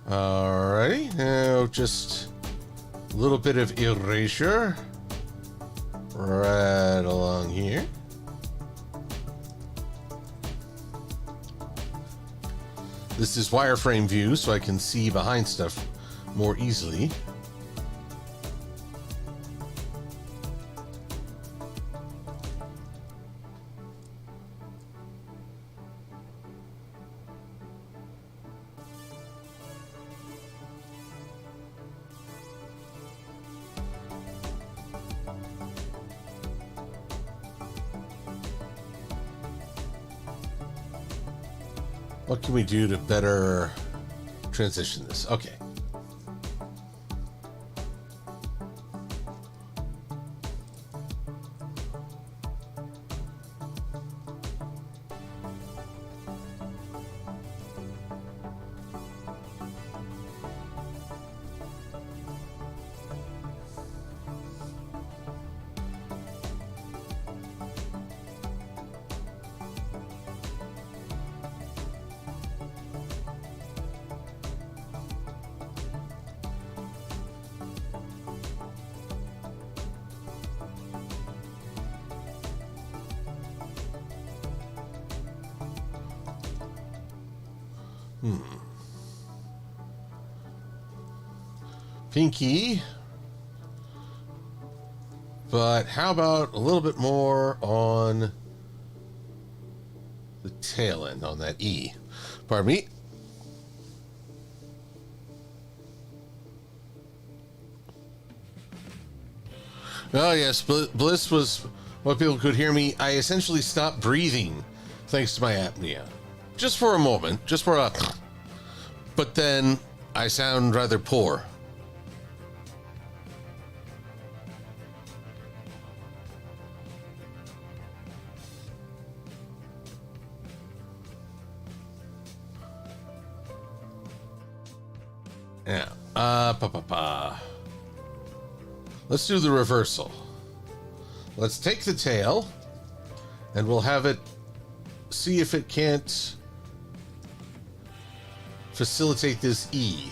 Alrighty, now just a little bit of erasure. right along here. This is wireframe view, so I can see behind stuff more easily. What can we do to better transition this? Okay. Pinkie. But how about a little bit more on the tail end, on that E? Pardon me. Oh, yes. Bliss was what people could hear me. I essentially stopped breathing thanks to my apnea. Just for a moment. Just for a... But then I sound rather poor. Yeah. Let's do the reversal. Let's take the tail, and we'll have it see if it can't facilitate this E.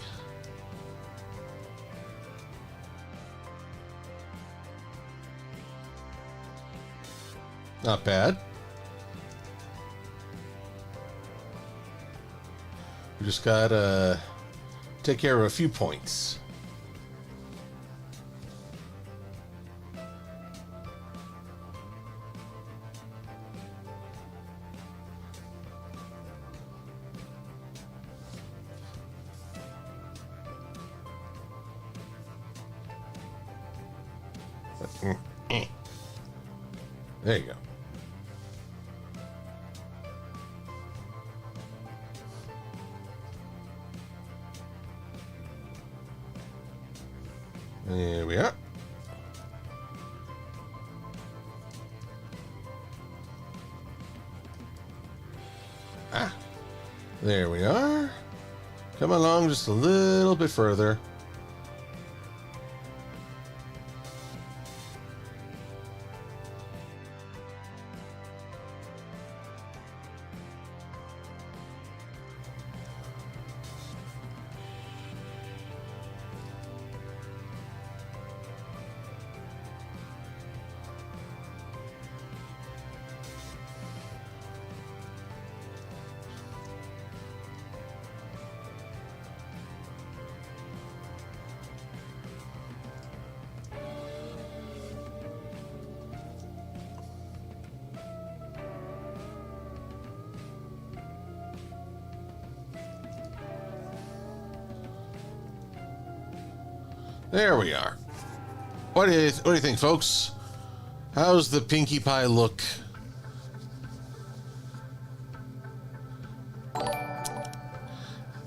Not bad. We just gotta take care of a few points. There you go. There we are. Ah, there we are. Come along just a little bit further. There we are. What do you think, folks? How's the Pinkie Pie look?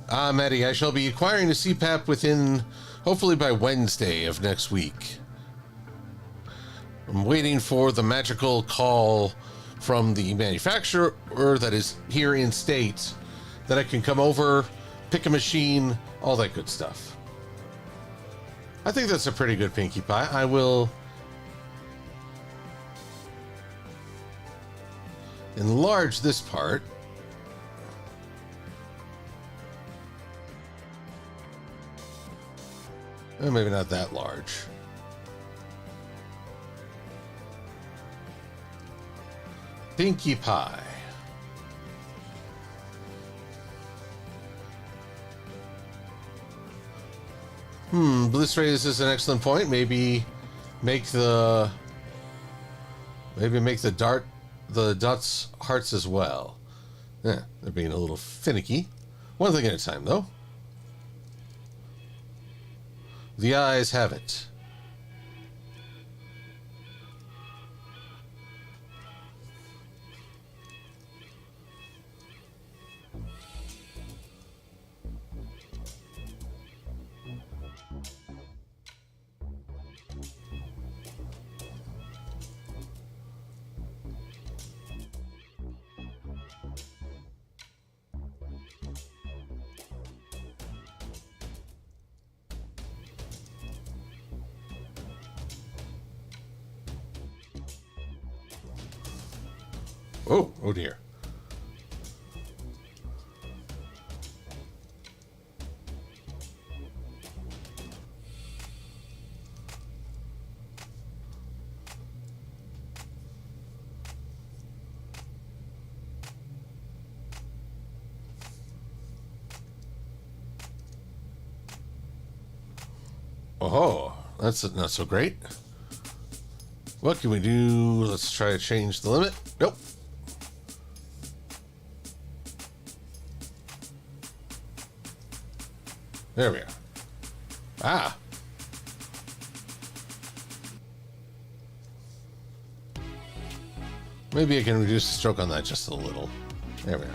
Maddie, I shall be acquiring a CPAP within, hopefully by Wednesday of next week. I'm waiting for the magical call from the manufacturer that is here in state that I can come over, pick a machine, all that good stuff. I think that's a pretty good Pinkie Pie. I will enlarge this part. Maybe not that large. Pinkie Pie. Bliss raises an excellent point. Maybe make the dots hearts as well. Yeah, they're being a little finicky. One thing at a time, though. The eyes have it. Oh dear. Oh, that's not so great. What can we do? Let's try to change the limit. Nope. There we are. Ah. Maybe I can reduce the stroke on that just a little. There we are.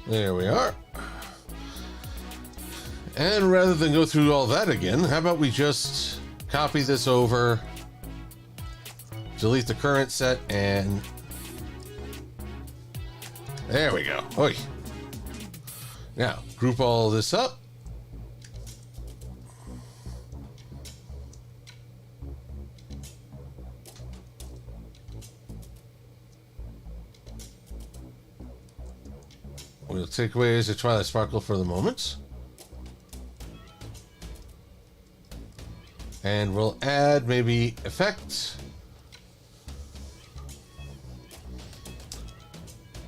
There we are. And rather than go through all that again, how about we just copy this over, delete the current set, and there we go. Oy. Now, group all this up. We'll take away the Twilight Sparkle for the moment. And we'll add maybe effect.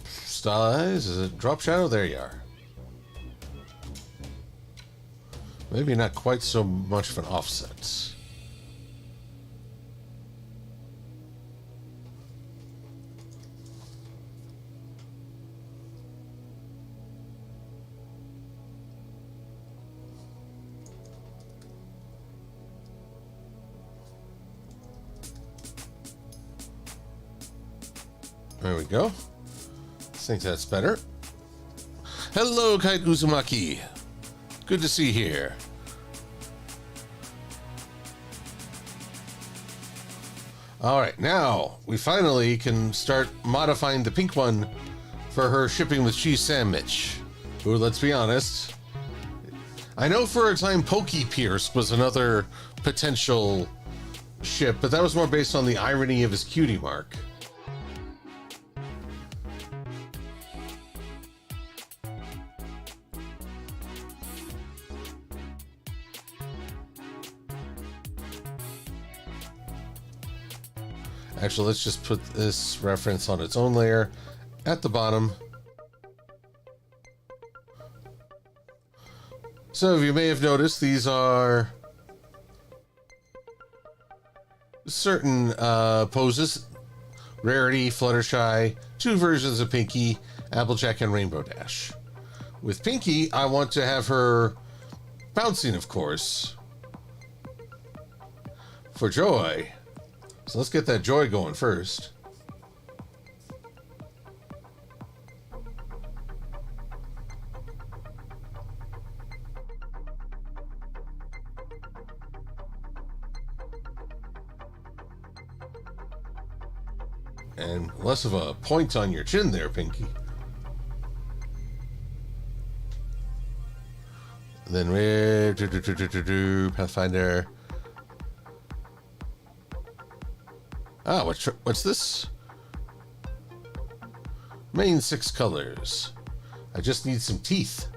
Stylize. Is it drop shadow? There you are. Maybe not quite so much of an offset. There we go. I think that's better. Hello, Kite Uzumaki. Good to see you here. All right, now we finally can start modifying the pink one for her shipping with Cheese Sandwich. Ooh, let's be honest. I know for a time Pokey Pierce was another potential ship, but that was more based on the irony of his cutie mark. Actually, let's just put this reference on its own layer at the bottom. So you may have noticed these are certain poses. Rarity, Fluttershy, two versions of Pinkie, Applejack, and Rainbow Dash. With Pinkie, I want to have her bouncing, of course, for joy. So let's get that joy going first. And less of a point on your chin there, Pinkie. Then where Pathfinder. Ah, what's this? Main 6 colors. I just need some teeth.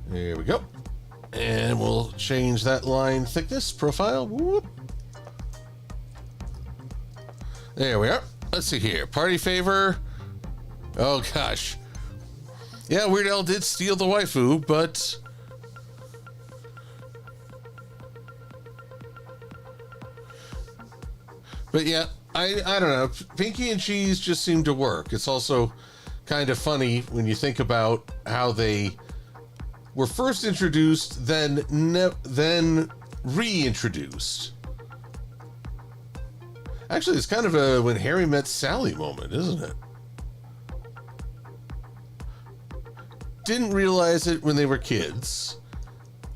There we go. And we'll change that line thickness profile. Whoop. There we are. Let's see here. Party favor. Oh, gosh. Yeah, Weird Al did steal the waifu, but... But yeah, I don't know. Pinkie and Cheese just seem to work. It's also kind of funny when you think about how they were first introduced, then reintroduced. Actually, it's kind of a When Harry Met Sally moment, isn't it? Didn't realize it when they were kids.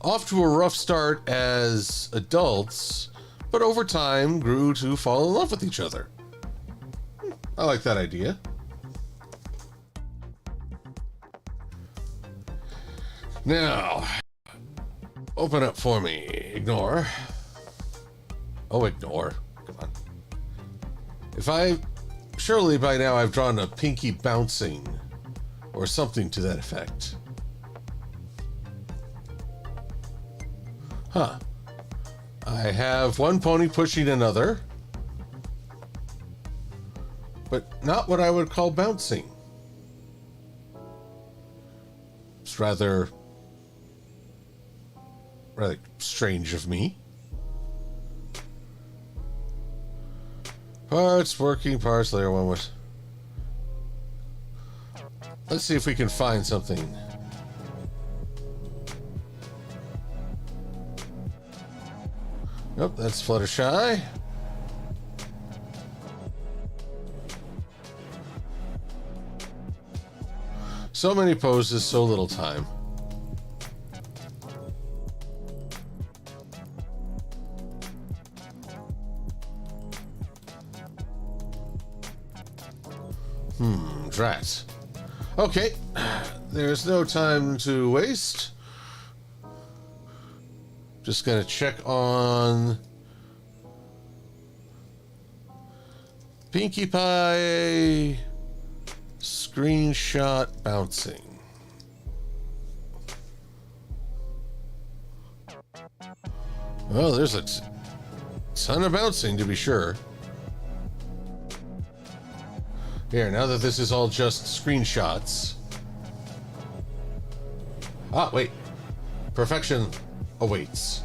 Off to a rough start as adults, but over time grew to fall in love with each other. I like that idea. Now, open up for me. Ignore. Oh, ignore. Come on. Surely by now I've drawn a Pinkie bouncing or something to that effect. Huh. I have one pony pushing another, but not what I would call bouncing. It's rather strange of me. Parts working, parts layer one was. Let's see if we can find something. Nope, that's Fluttershy. So many poses, so little time. Drat. Okay, there's no time to waste. Just gonna check on Pinkie Pie screenshot bouncing. Well, there's a ton of bouncing to be sure. Here, now that this is all just screenshots. Ah, wait. Perfection awaits.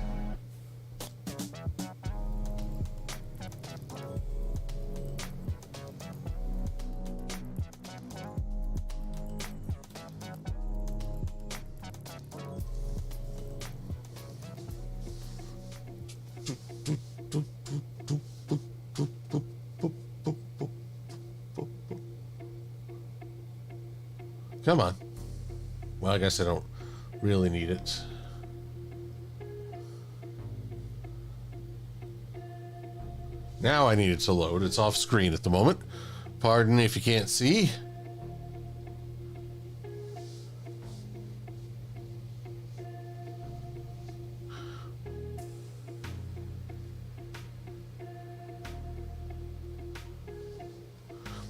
Come on. Well, I guess I don't really need it. Now I need it to load. It's off screen at the moment. Pardon if you can't see.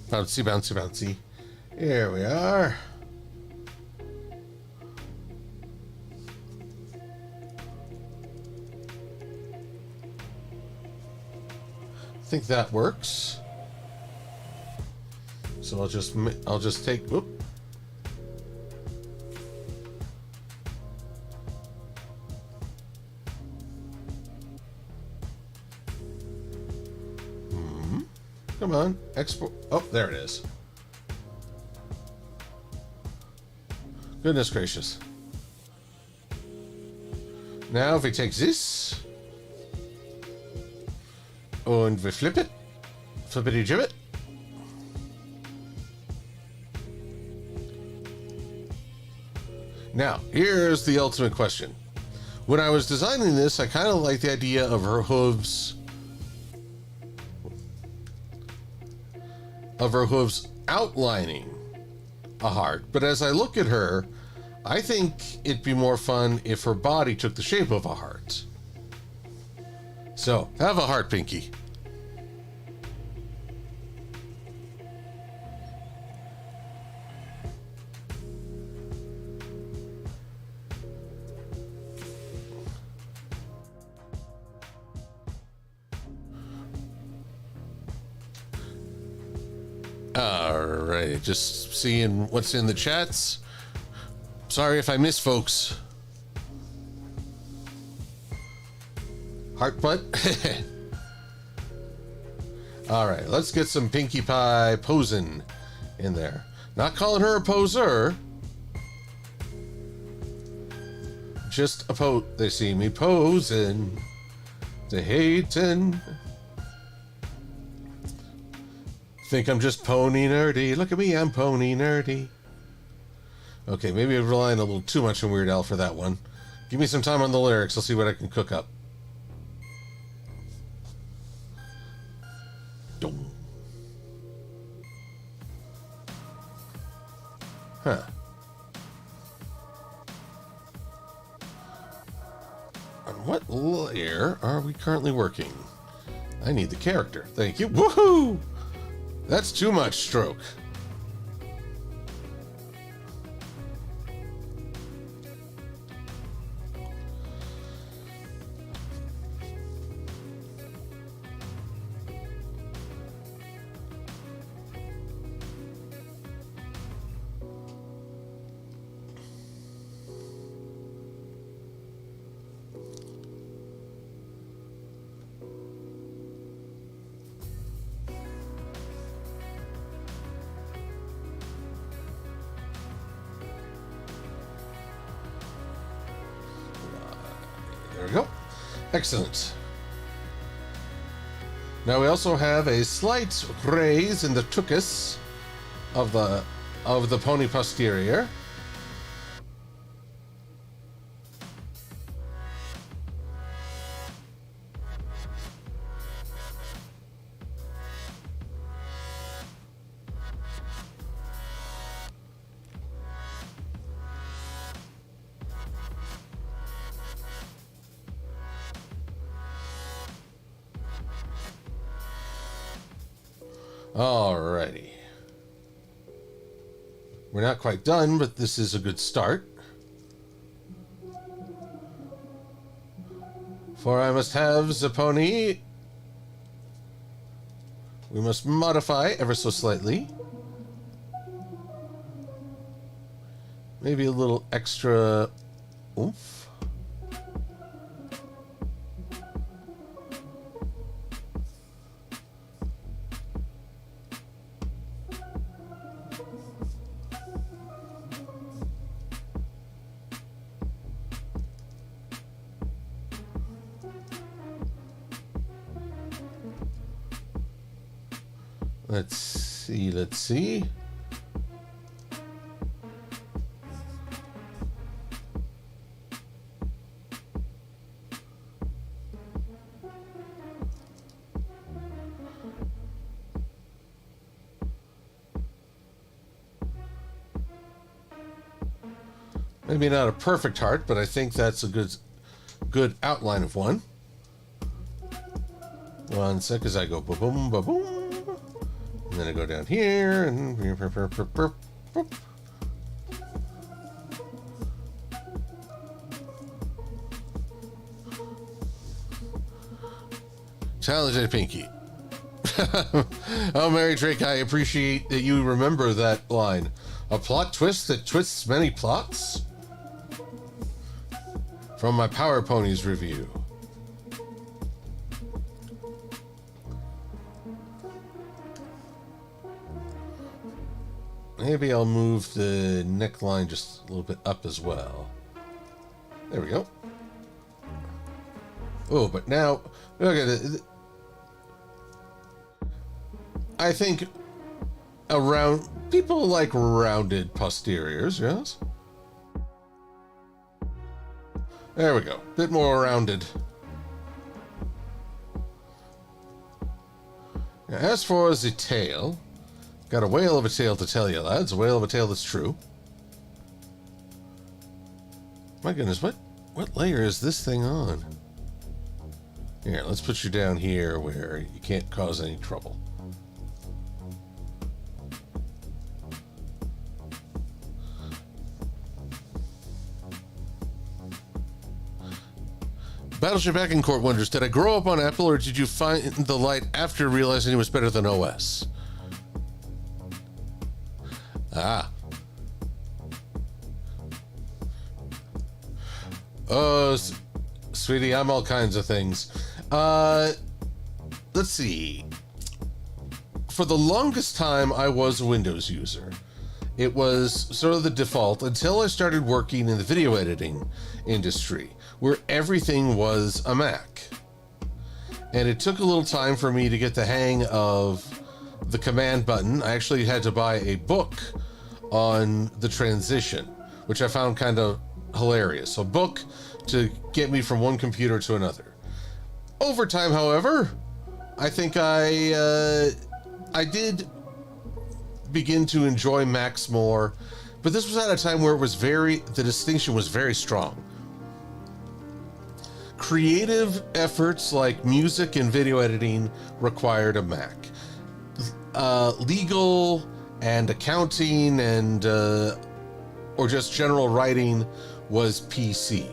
Bouncy, bouncy, bouncy. Here we are. I think that works. So I'll just take, whoop. Come on, export. Oh, there it is. Goodness gracious. Now if we take this and we flip it, flippity gibbet. Now, here's the ultimate question. When I was designing this, I kind of like the idea of her hooves, outlining a heart. But as I look at her, I think it'd be more fun if her body took the shape of a heart. So, have a heart, Pinkie. Alright, just seeing what's in the chats. Sorry if I miss folks. Heart butt. Alright, let's get some Pinkie Pie posing in there. Not calling her a poser. Just a pose. They see me posing. They hating. Think I'm just pony nerdy. Look at me, I'm pony nerdy. Okay, maybe I'm relying a little too much on Weird Al for that one. Give me some time on the lyrics. I'll see what I can cook up. Dum. Huh. On what layer are we currently working? I need the character. Thank you. Woohoo! That's too much stroke. There we go. Excellent. Now we also have a slight raise in the tuchus of the pony posterior. Alrighty. We're not quite done, but this is a good start. For I must have the pony. We must modify ever so slightly. Maybe a little extra oomph. Let's see. Maybe not a perfect heart, but I think that's a good outline of one. One sec as I go ba-boom, ba-boom. And then I go down here and talented Pinkie. Oh, Mary Drake, I appreciate that you remember that line. A plot twist that twists many plots? From my Power Ponies review. Maybe I'll move the neckline just a little bit up as well. There we go. Oh, but now, look at it. I think people like rounded posteriors, yes? There we go. Bit more rounded. Now, as for the tail, got a whale of a tale to tell you, lads. A whale of a tale that's true. My goodness, what layer is this thing on? Here, let's put you down here where you can't cause any trouble. Battleship Agincourt wonders, did I grow up on Apple or did you find the light after realizing it was better than OS? Ah. Oh, sweetie, I'm all kinds of things. Let's see. For the longest time, I was a Windows user. It was sort of the default until I started working in the video editing industry, where everything was a Mac. And it took a little time for me to get the hang of the command button. I actually had to buy a book on the transition, which I found kind of hilarious. So, book to get me from one computer to another. Over time, however, I think I did begin to enjoy Macs more, but this was at a time where the distinction was very strong. Creative efforts like music and video editing required a Mac. Legal and accounting and or just general writing was PC.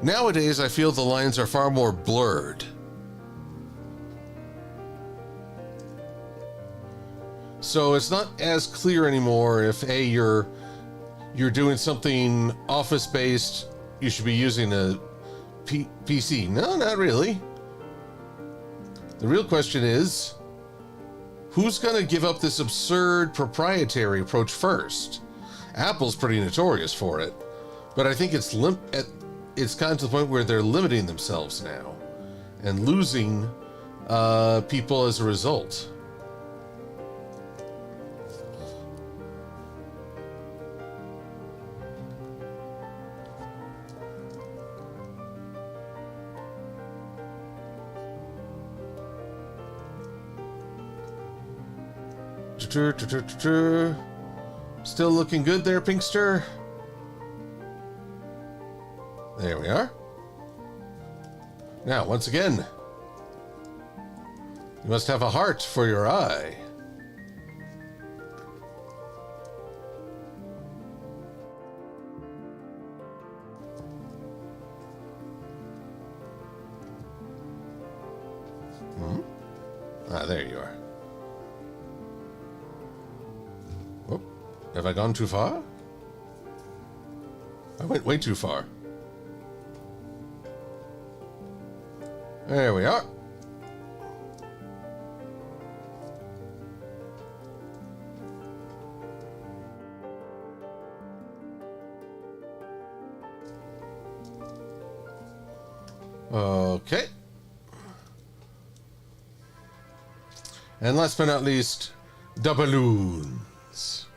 Nowadays, I feel the lines are far more blurred. So it's not as clear anymore if you're doing something office-based, you should be using a PC. No, not really. The real question is, who's going to give up this absurd proprietary approach first? Apple's pretty notorious for it, but I think it's gotten to the point where they're limiting themselves now and losing people as a result. Still looking good there, Pinkster. There we are. Now, once again, you must have a heart for your eye. Ah, there you are. Oh, have I gone too far? I went way too far. There we are. Okay. And last but not least, the balloons.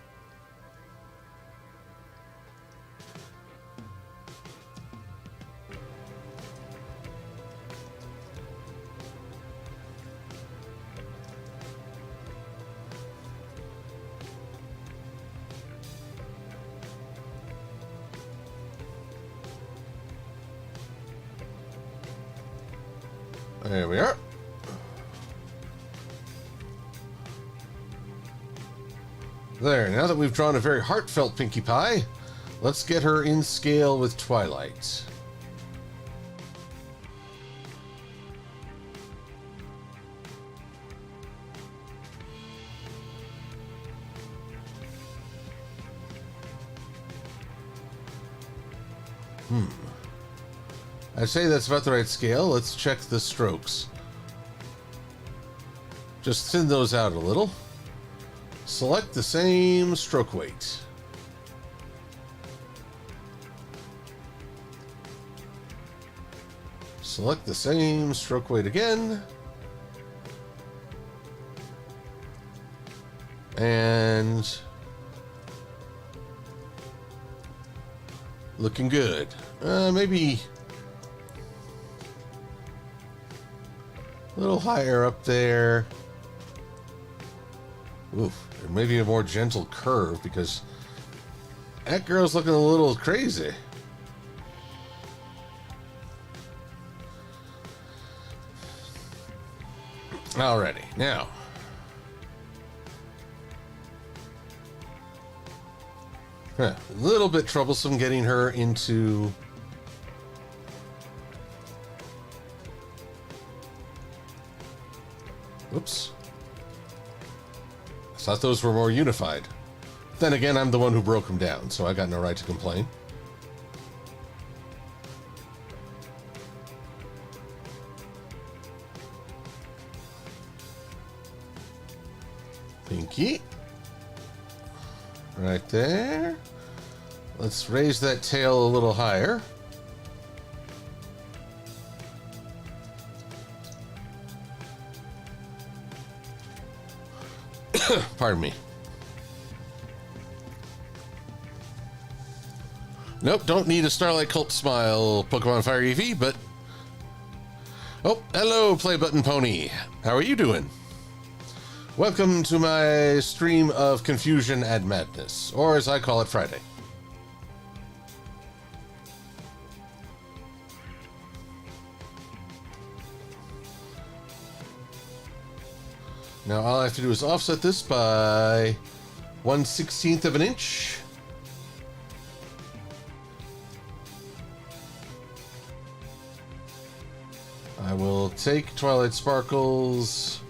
There we are. There, now that we've drawn a very heartfelt Pinkie Pie, let's get her in scale with Twilight. I'd say that's about the right scale. Let's check the strokes. Just thin those out a little. Select the same stroke weight. Select the same stroke weight again. And Looking good. Maybe a little higher up there. Oof. Maybe a more gentle curve because that girl's looking a little crazy. Alrighty, now. A little bit troublesome getting her into... Oops. I thought those were more unified. Then again, I'm the one who broke them down, so I got no right to complain. Pinkie. Right there. Let's raise that tail a little higher. Pardon me. Nope, don't need a Starlight Cult Smile Pokemon Fire EV, but... Oh, hello, Play Button Pony. How are you doing? Welcome to my stream of confusion and madness, or as I call it, Friday. Now all I have to do is offset this by 1/16 of an inch. I will take Twilight Sparkles.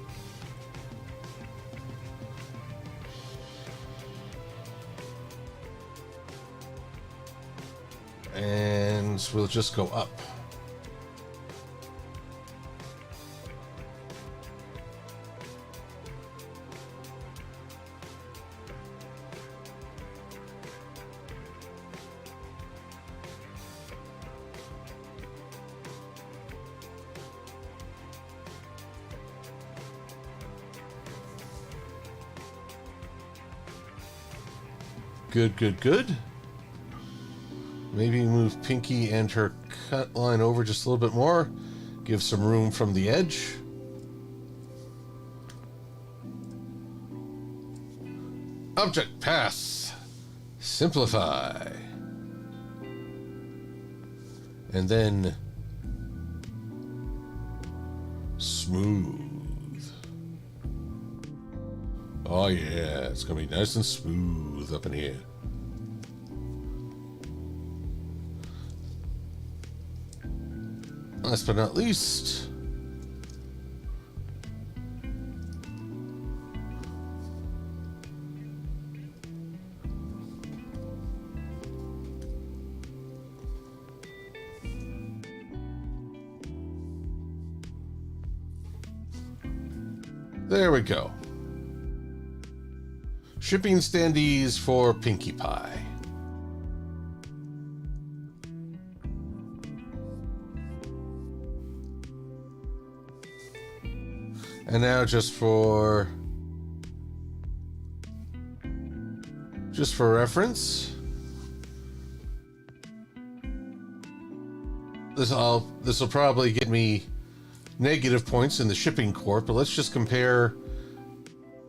And we'll just go up. Good, good, good. Maybe move Pinkie and her cut line over just a little bit more. Give some room from the edge. Object path. Simplify. And then smooth. Oh yeah, it's gonna be nice and smooth up in here. Last but not least, there we go. Shipping standees for Pinkie Pie. And now just for reference, this will probably get me negative points in the shipping court, but let's just compare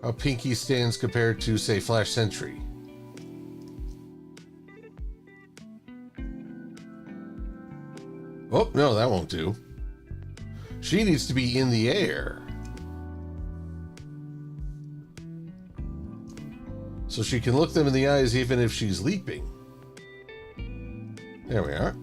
how Pinkie stands compared to, say, Flash Sentry. Oh, no, that won't do. She needs to be in the air, so she can look them in the eyes even if she's leaping. There we are.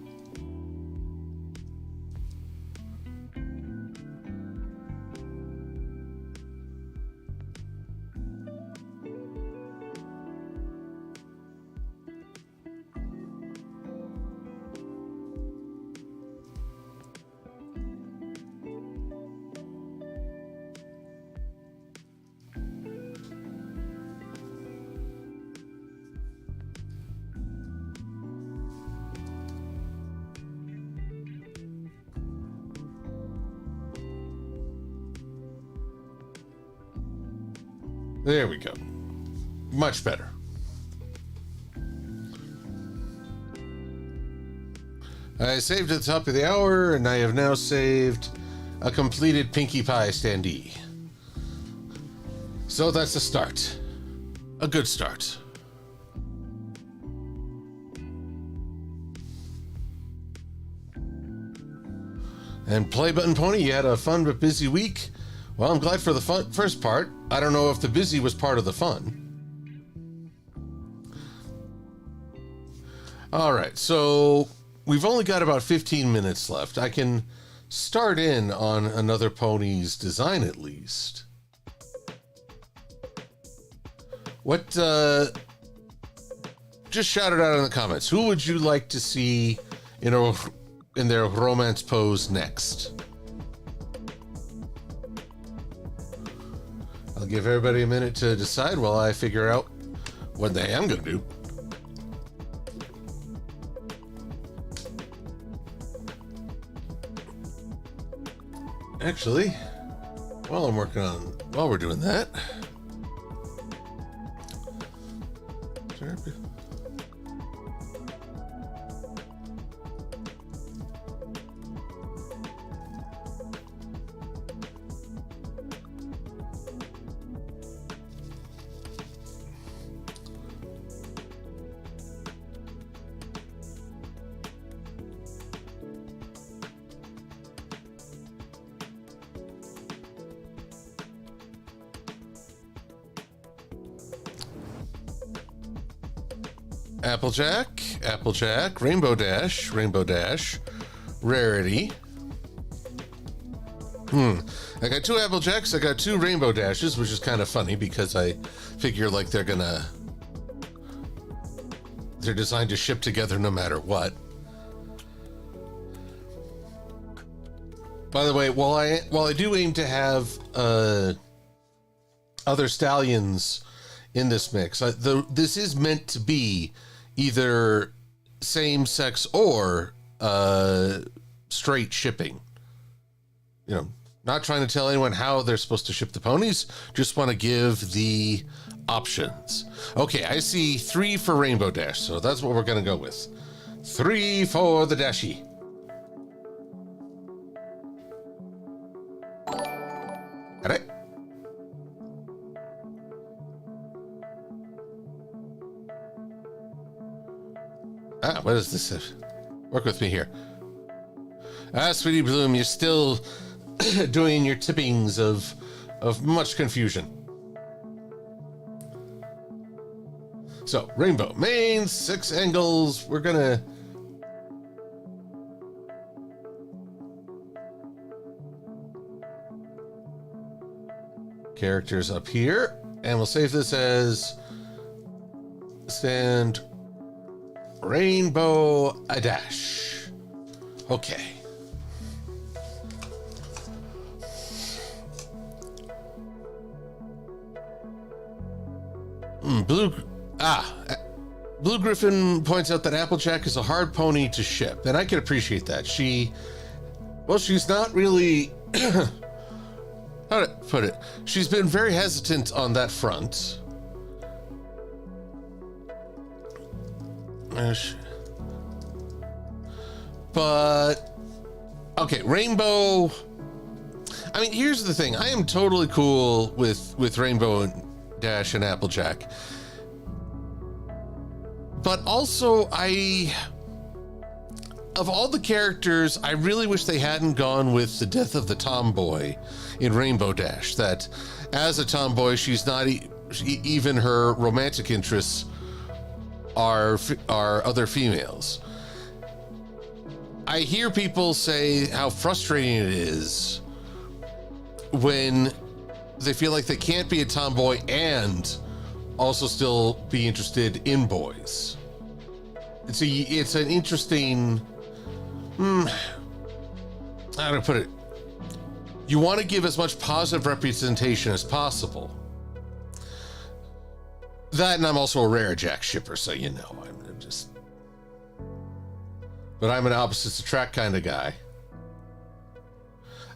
There we go. Much better. I saved at the top of the hour, and I have now saved a completed Pinkie Pie standee. So that's a start. A good start. And Play Button Pony, you had a fun but busy week. Well, I'm glad for the first part. I don't know if the busy was part of the fun. All right, so we've only got about 15 minutes left. I can start in on another pony's design at least. What, just shout it out in the comments. Who would you like to see in their romance pose next? I'll give everybody a minute to decide while I figure out what the heck I'm going to do. Actually, while we're doing that, Applejack, Rainbow Dash, Rarity. I got 2 Applejacks, I got 2 Rainbow Dashes, which is kind of funny because I figure like they're designed to ship together no matter what. By the way, while I do aim to have other stallions in this mix, this is meant to be either same sex or straight shipping. You know, not trying to tell anyone how they're supposed to ship the ponies, just want to give the options. Okay, I see 3 for Rainbow Dash, so that's what we're going to go with. 3 for the Dashie. All right. What is this? Work with me here. Sweetie Bloom, you're still doing your tippings of much confusion. So, rainbow mains, 6 angles. We're gonna... characters up here. And we'll save this as... stand... Rainbow a Dash. Okay. Blue Griffin points out that Applejack is a hard pony to ship, and I can appreciate that. She's not really how to put it. She's been very hesitant on that front. But okay, Rainbow. I mean, here's the thing. I am totally cool with Rainbow Dash and Applejack. But also, of all the characters, I really wish they hadn't gone with the death of the tomboy in Rainbow Dash. That as a tomboy, she's not even her romantic interests are other females. I hear people say how frustrating it is when they feel like they can't be a tomboy and also still be interested in boys. It's an interesting, how to put it? You want to give as much positive representation as possible. That, and I'm also a Rare Jack shipper, so you know, I'm just... But I'm an opposites attract kind of guy.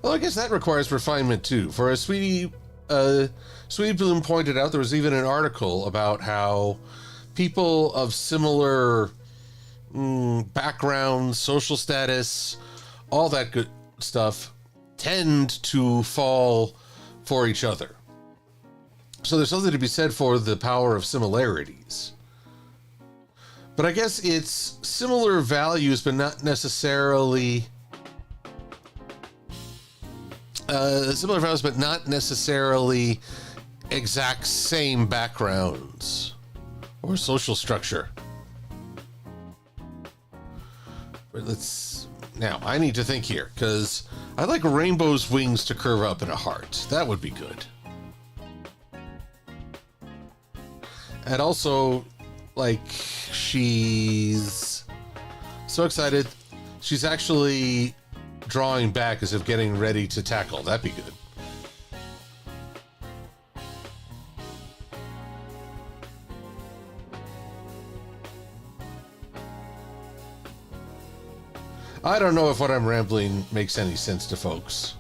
Well, I guess that requires refinement too. For as Sweetie Bloom pointed out, there was even an article about how people of similar background, social status, all that good stuff tend to fall for each other. So there's something to be said for the power of similarities. But I guess it's similar values, but not necessarily similar values, but not necessarily exact same backgrounds or social structure. But now I need to think here, because I'd like a rainbow's wings to curve up in a heart. That would be good. And also, like, she's so excited. She's actually drawing back as if getting ready to tackle. That'd be good. I don't know if what I'm rambling makes any sense to folks.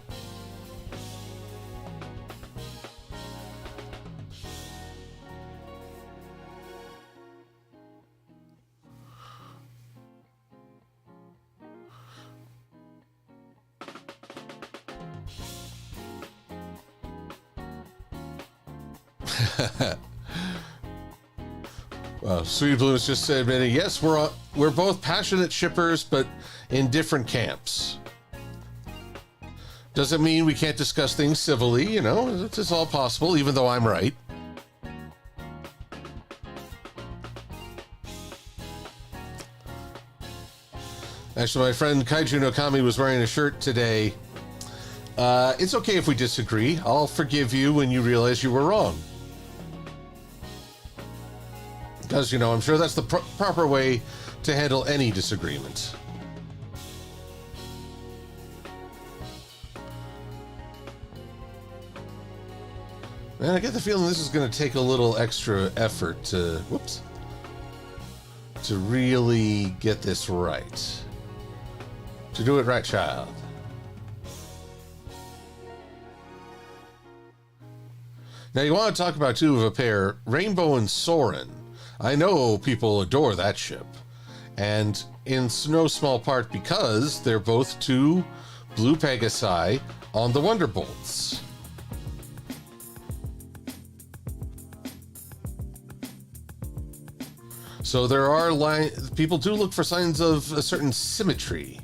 Well, Sweet Blues just admitting, yes, we're both passionate shippers, but in different camps. Doesn't mean we can't discuss things civilly, you know, it's all possible, even though I'm right. Actually, my friend Kaiju Nokami was wearing a shirt today. It's okay if we disagree. I'll forgive you when you realize you were wrong. Because, you know, I'm sure that's the proper way to handle any disagreement. Man, I get the feeling this is going to take a little extra effort to really get this right. To do it right, child. Now, you want to talk about two of a pair, Rainbow and Soren. I know people adore that ship, and in no small part because they're both two blue Pegasi on the Wonderbolts. So there are people do look for signs of a certain symmetry.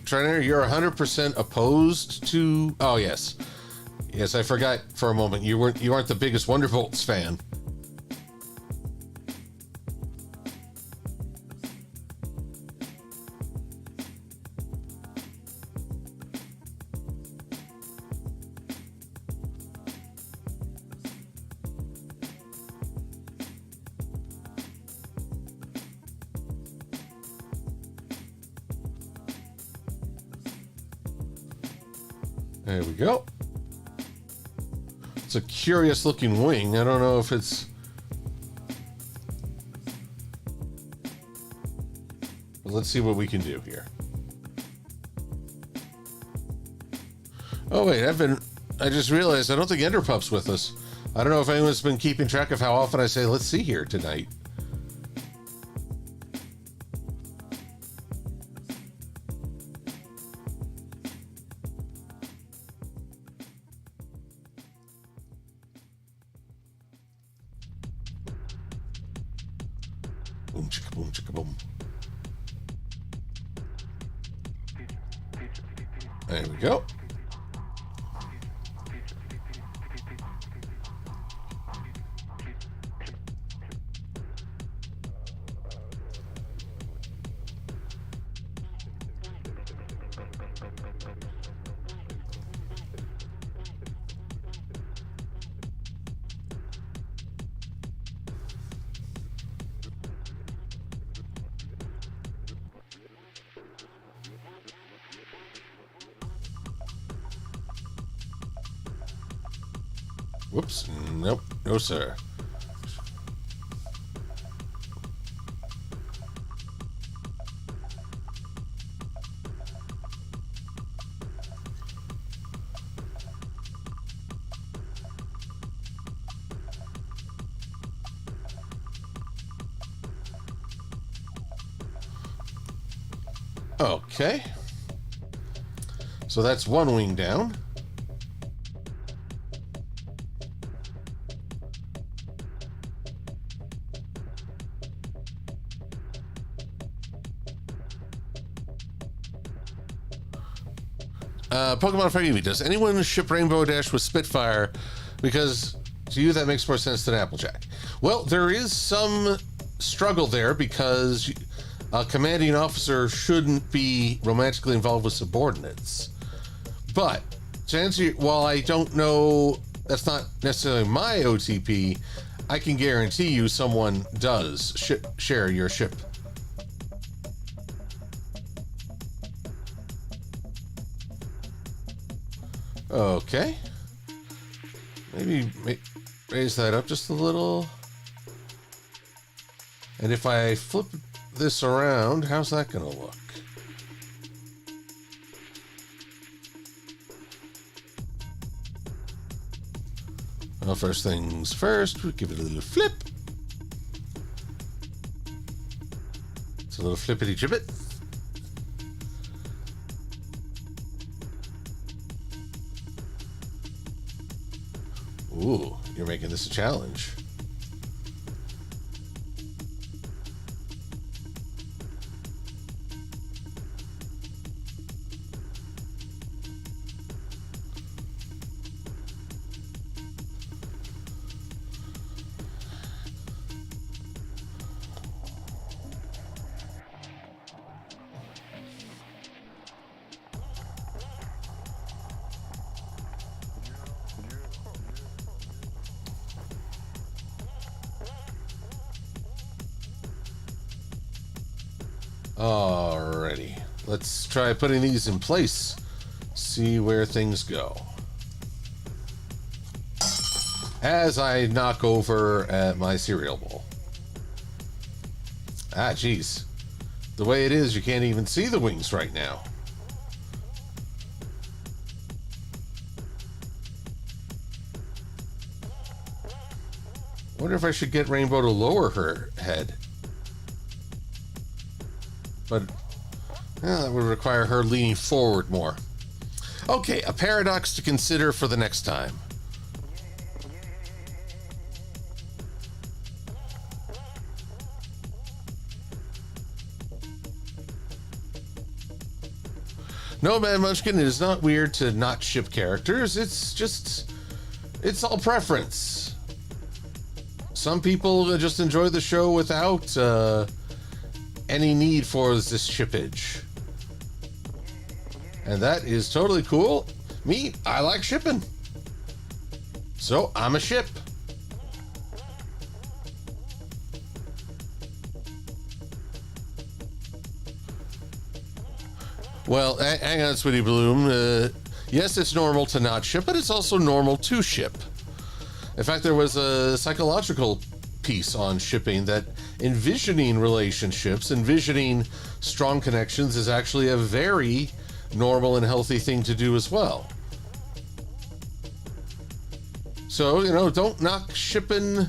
Trinair, you're 100% opposed to... Oh, yes. Yes, I forgot for a moment. You aren't the biggest Wonderbolts fan. There we go. It's a curious looking wing. I don't know if it's... But let's see what we can do here. Oh wait, I just realized I don't think Enderpup's with us. I don't know if anyone's been keeping track of how often I say, let's see here tonight. Boom, chicka, boom, chicka, boom. There we go. Whoops. Nope. No, sir. Okay. So that's one wing down. Pokemon Friday, does anyone ship Rainbow Dash with Spitfire? Because to you that makes more sense than Applejack. Well, there is some struggle there because a commanding officer shouldn't be romantically involved with subordinates. But to answer, while I don't know, that's not necessarily my OTP, I can guarantee you someone does share your ship. Okay. Maybe raise that up just a little. And if I flip this around, how's that going to look? Well, first things first, we give it a little flip. It's a little flippity gibbet. Ooh, you're making this a challenge. Alrighty, let's try putting these in place, see where things go. As I knock over at my cereal bowl. Ah, geez. The way it is, you can't even see the wings right now. Wonder if I should get Rainbow to lower her head. But that would require her leaning forward more. Okay, a paradox to consider for the next time. No, Man Munchkin, it is not weird to not ship characters. It's all preference. Some people just enjoy the show without any need for this shippage. And that is totally cool. Me, I like shipping. So I'm a ship. Well, hang on, Sweetie Bloom. Yes, it's normal to not ship, but it's also normal to ship. In fact, there was a psychological piece on shipping that envisioning relationships, envisioning strong connections is actually a very normal and healthy thing to do as well. So, don't knock shipping,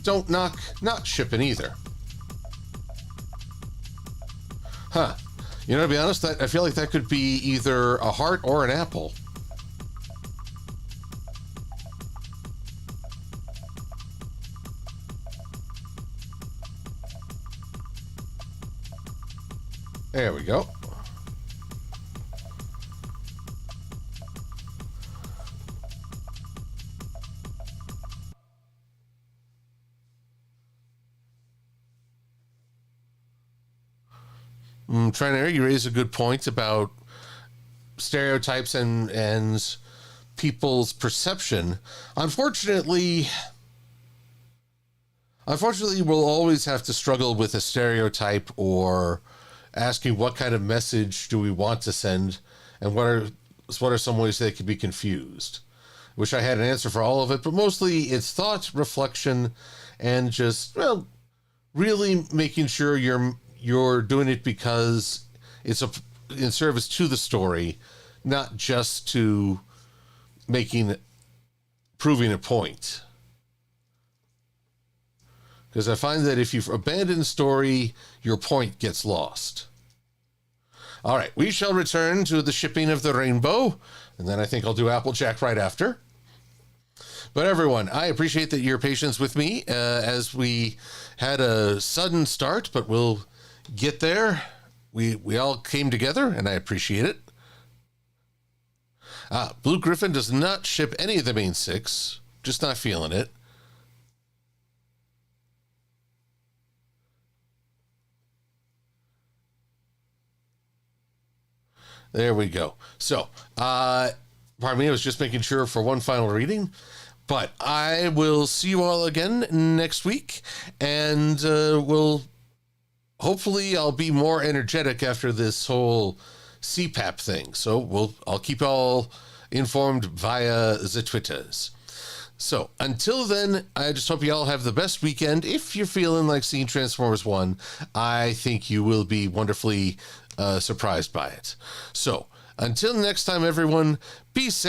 don't knock not shipping either. Huh. To be honest, I feel like that could be either a heart or an apple. There we go. Trainer, you raise a good point about stereotypes and people's perception. Unfortunately, we'll always have to struggle with a stereotype or asking what kind of message do we want to send and what are some ways they could be confused. Wish I had an answer for all of it, but mostly it's thought, reflection, and just, well, really making sure you're doing it because it's in service to the story, not just to proving a point. Because I find that if you abandon story, your point gets lost. All right, we shall return to the shipping of the rainbow, and then I think I'll do Applejack right after. But everyone, I appreciate that your patience with me as we had a sudden start, but we'll get there. We all came together, and I appreciate it. Blue Griffin does not ship any of the main 6. Just not feeling it. There we go. So, pardon me, I was just making sure for one final reading. But I will see you all again next week, and hopefully I'll be more energetic after this whole CPAP thing. So I'll keep all informed via the Twitters. So until then, I just hope you all have the best weekend. If you're feeling like seeing Transformers 1, I think you will be wonderfully surprised by it. So until next time, everyone, be safe.